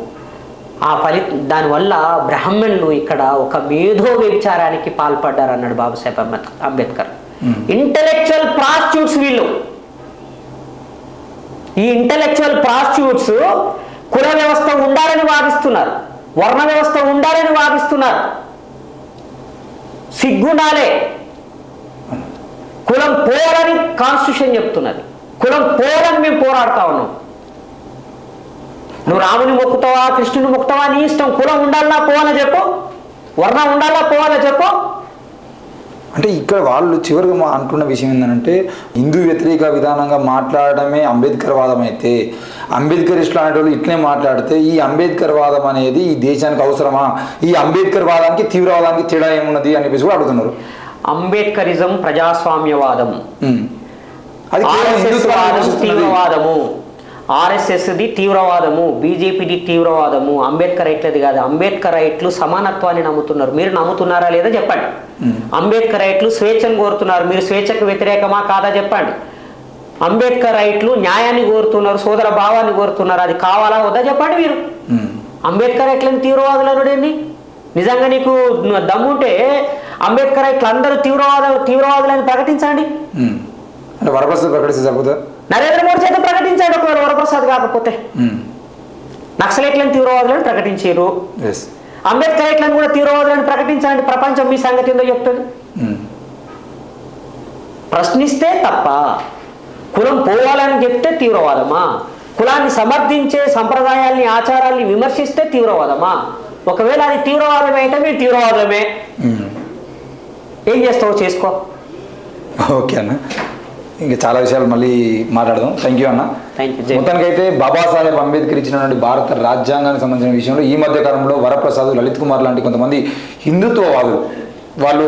దానివల్ల బ్రాహ్మణులు ఇక్కడ ఒక మేధో వ్యభిచారానికి పాల్పడ్డారు అన్నాడు బాబాసాహెబ్ అంబేద్కర్. ఇంటలెక్చువల్ ప్రాస్టిట్యూట్స్ వీళ్ళు. ఈ ఇంటలెక్చువల్ ప్రాస్టిట్యూట్స్ కుల వ్యవస్థ ఉండాలని వాదిస్తున్నారు, వర్ణ వ్యవస్థ ఉండాలని వాదిస్తున్నారు. సిగ్గుండాలే. కులం పోవాలని కాన్స్టిట్యూషన్ చెప్తున్నది. కులం పోవాలని మేము పోరాడుతా ఉన్నాం. నువ్వు రాముని మొక్కుతావా, కృష్ణుని మొక్కుతావా, నీ ఇష్టం. కులం ఉండాలా పోవాలా చెప్పు, వర్ణం ఉండాలా పోవాలా చెప్పు. అంటే ఇక్కడ వాళ్ళు చివరిగా అంటున్న విషయం ఏంటంటే హిందూ వ్యతిరేక విధానంగా మాట్లాడడమే అంబేద్కర్ వాదం అయితే అంబేద్కరిస్టులు అనేటోళ్ళు ఇట్లనే మాట్లాడితే ఈ అంబేద్కర్ వాదం అనేది ఈ దేశానికి అవసరమా? ఈ అంబేద్కర్ వాదానికి తీవ్రవాదానికి తేడా ఏమున్నది అని చెప్పేసి కూడా అడుగుతున్నారు. అంబేద్కరిజం ప్రజాస్వామ్యవాదం, తీవ్రవాదము. ఆర్ఎస్ఎస్ది తీవ్రవాదము, బీజేపీది తీవ్రవాదము. అంబేద్కర్ రైట్లది కాదు. అంబేద్కర్ రైట్లు సమానత్వాన్ని నమ్ముతున్నారు. మీరు నమ్ముతున్నారా లేదా చెప్పండి. అంబేద్కర్ రైట్లు స్వేచ్ఛను కోరుతున్నారు. మీరు స్వేచ్ఛకు వ్యతిరేకమా కాదా చెప్పండి. అంబేద్కర్ రైట్లు న్యాయాన్ని కోరుతున్నారు, సోదర భావాన్ని కోరుతున్నారు. అది కావాలా వద్దా చెప్పండి మీరు. అంబేద్కర్ రైట్లని తీవ్రవాదులు అనుడేంది? నిజంగా నీకు దమ్ముంటే అంబేద్కర్ రైట్లు అందరూ తీవ్రవాదులని ప్రకటించండి. అంటే వరప్రసాద్ ప్రకటిస్తే సరిపోతుందా? నరేంద్ర మోడీ చేత ప్రకటించాడు. ఒకవేళ వరప్రసాద్ కాకపోతే నక్సలైట్లను తీవ్రవాదులను ప్రకటించారు. అంబేద్కర్ రైట్లను కూడా తీవ్రవాదులను ప్రకటించండి. ప్రపంచం మీ సంగతి ఏందో చెప్తుంది. ప్రశ్నిస్తే తప్ప, కులం పోవాలని చెప్తే తీవ్రవాదమా? కులాన్ని సమర్థించే సంప్రదాయాల్ని, ఆచారాల్ని విమర్శిస్తే తీవ్రవాదమా? ఒకవేళ అది తీవ్రవాదమే అయితే మీరు తీవ్రవాదమే. ఏం చేస్తావో చేసుకో. ఓకే అన్న, ఇంకా చాలా విషయాలు మళ్ళీ మాట్లాడదాం. థ్యాంక్ యూ అన్న. మొత్తానికైతే బాబాసాహెబ్ అంబేద్కర్ ఇచ్చినటువంటి భారత రాజ్యాంగానికి సంబంధించిన విషయంలో ఈ మధ్య కాలంలో వరప్రసాద్, లలిత్ కుమార్ లాంటి కొంతమంది హిందుత్వవాదులు వాళ్ళు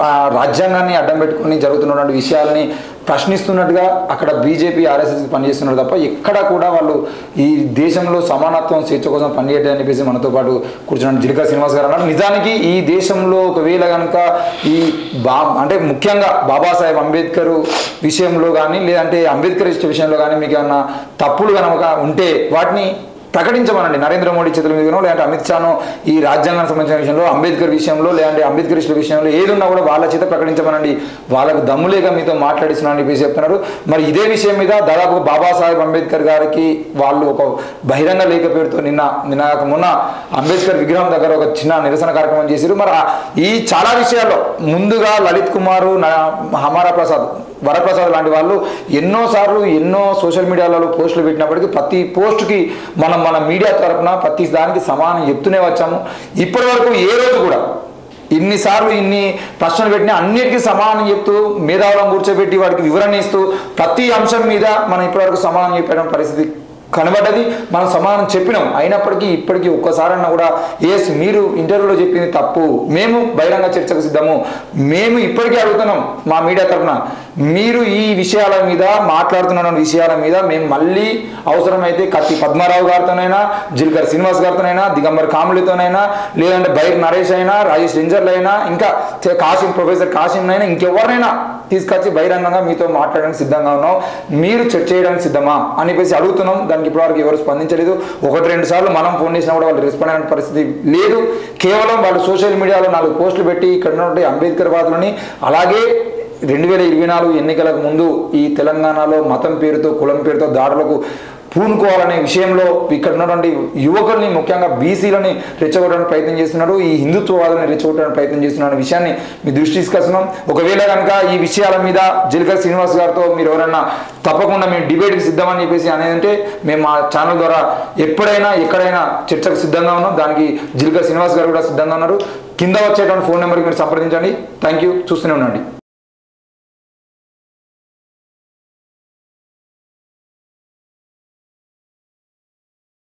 ఆ రాజ్యాంగాన్ని అడ్డం పెట్టుకుని జరుగుతున్నటువంటి విషయాలని ప్రశ్నిస్తున్నట్టుగా అక్కడ బీజేపీ ఆర్ఎస్ఎస్కి పనిచేస్తున్నారు తప్ప ఎక్కడ కూడా వాళ్ళు ఈ దేశంలో సమానత్వం స్వేచ్ఛ కోసం పనిచేయడం అని చెప్పేసి మనతో పాటు కూర్చున్న జిలికా శ్రీనివాస్ గారు అన్నారు. నిజానికి ఈ దేశంలో ఒకవేళ కనుక ఈ అంటే ముఖ్యంగా బాబాసాహెబ్ అంబేద్కర్ విషయంలో కానీ లేదంటే అంబేద్కర్ విషయంలో కానీ మీకు ఏమన్నా తప్పులు కనుక ఉంటే వాటిని ప్రకటించమనండి. నరేంద్ర మోడీ చేతుల మీదనో లేదంటే అమిత్ షానో ఈ రాజ్యాంగానికి సంబంధించిన విషయంలో అంబేద్కర్ విషయంలో లేదంటే అంబేద్కరిస్టుల విషయంలో ఏదున్నా కూడా వాళ్ళ చేత ప్రకటించమనండి. వాళ్ళకు దమ్ములేక మీతో మాట్లాడిస్తున్నారని చెప్పేసి చెప్తున్నారు. మరి ఇదే విషయం మీద దాదాపు బాబాసాహెబ్ అంబేద్కర్ గారికి వాళ్ళు ఒక బహిరంగ లేఖ పేరుతో మొన్న అంబేద్కర్ విగ్రహం దగ్గర ఒక చిన్న నిరసన కార్యక్రమం చేశారు. మరి ఈ చాలా విషయాల్లో ముందుగా లలిత్ కుమార్, హమారా ప్రసాద్, వరప్రసాద్ లాంటి వాళ్ళు ఎన్నోసార్లు ఎన్నో సోషల్ మీడియాలలో పోస్టులు పెట్టినప్పటికీ ప్రతి పోస్టుకి మన మీడియా తరఫున ప్రతి దానికి సమానం చెప్తూనే వచ్చాము. ఇప్పటి వరకు ఏ రోజు కూడా ఇన్నిసార్లు ఇన్ని ప్రశ్నలు పెట్టినా అన్నిటికీ సమానం చెప్తూ మేధావులను కూర్చోబెట్టి వాడికి వివరణ ఇస్తూ ప్రతి అంశం మీద మనం ఇప్పటివరకు సమానం చెప్పడం పరిస్థితి కనబడ్డది. మనం సమానం చెప్పినాం. అయినప్పటికీ ఇప్పటికీ ఒక్కసారన్నా కూడా ఎస్ మీరు ఇంటర్వ్యూలో చెప్పింది తప్పు, మేము బహిరంగ చర్చకు సిద్ధము, మేము ఇప్పటికీ అడుగుతున్నాం మా మీడియా తరఫున మీరు ఈ విషయాల మీద మాట్లాడుతున్న విషయాల మీద మేము మళ్ళీ అవసరమైతే కత్తి పద్మారావు గారితోనైనా, జిల్కర్ శ్రీనివాస్ గారితోనైనా, దిగంబర్ కాములితోనైనా, లేదంటే బైర్ నరేష్ అయినా, రాజేష్ రింజర్లు అయినా, ఇంకా ప్రొఫెసర్ కాశీంనైనా ఇంకెవరినైనా తీసుకొచ్చి బహిరంగంగా మీతో మాట్లాడడానికి సిద్ధంగా ఉన్నాం, మీరు చర్చ చేయడానికి సిద్ధమా అని చెప్పేసి అడుగుతున్నాం. దానికి ఇప్పటివరకు ఎవరు స్పందించలేదు. 1-2 సార్లు మనం ఫోన్ చేసినా కూడా వాళ్ళు రెస్పాండ్ అయిన పరిస్థితి లేదు. కేవలం వాళ్ళు సోషల్ మీడియాలో 4 పోస్టులు పెట్టి ఇక్కడ ఉన్నటువంటి అంబేద్కర్ వాదులని అలాగే 2024 ఎన్నికలకు ముందు ఈ తెలంగాణలో మతం పేరుతో కులం పేరుతో దాడులకు పూనుకోవాలనే విషయంలో ఇక్కడ ఉన్నటువంటి యువకుల్ని ముఖ్యంగా బీసీలని రెచ్చగొట్టడానికి ప్రయత్నం చేస్తున్నారు, ఈ హిందుత్వవాదులను రెచ్చగొట్టడానికి ప్రయత్నం చేస్తున్న విషయాన్ని మీ దృష్టి తీసుకొస్తున్నాం. ఒకవేళ కనుక ఈ విషయాల మీద జిల్కర్ శ్రీనివాస్ గారితో మీరు ఎవరైనా తప్పకుండా మేము డిబేట్కి సిద్ధమని చెప్పేసి అనేది అంటే మేము మా ఛానల్ ద్వారా ఎప్పుడైనా ఎక్కడైనా చర్చకు సిద్ధంగా ఉన్నాం. దానికి జిల్కర్ శ్రీనివాస్ గారు కూడా సిద్ధంగా ఉన్నారు. కింద వచ్చేటువంటి ఫోన్ నెంబర్కి మీరు సంప్రదించండి. Thank you. చూస్తూనే ఉండండి.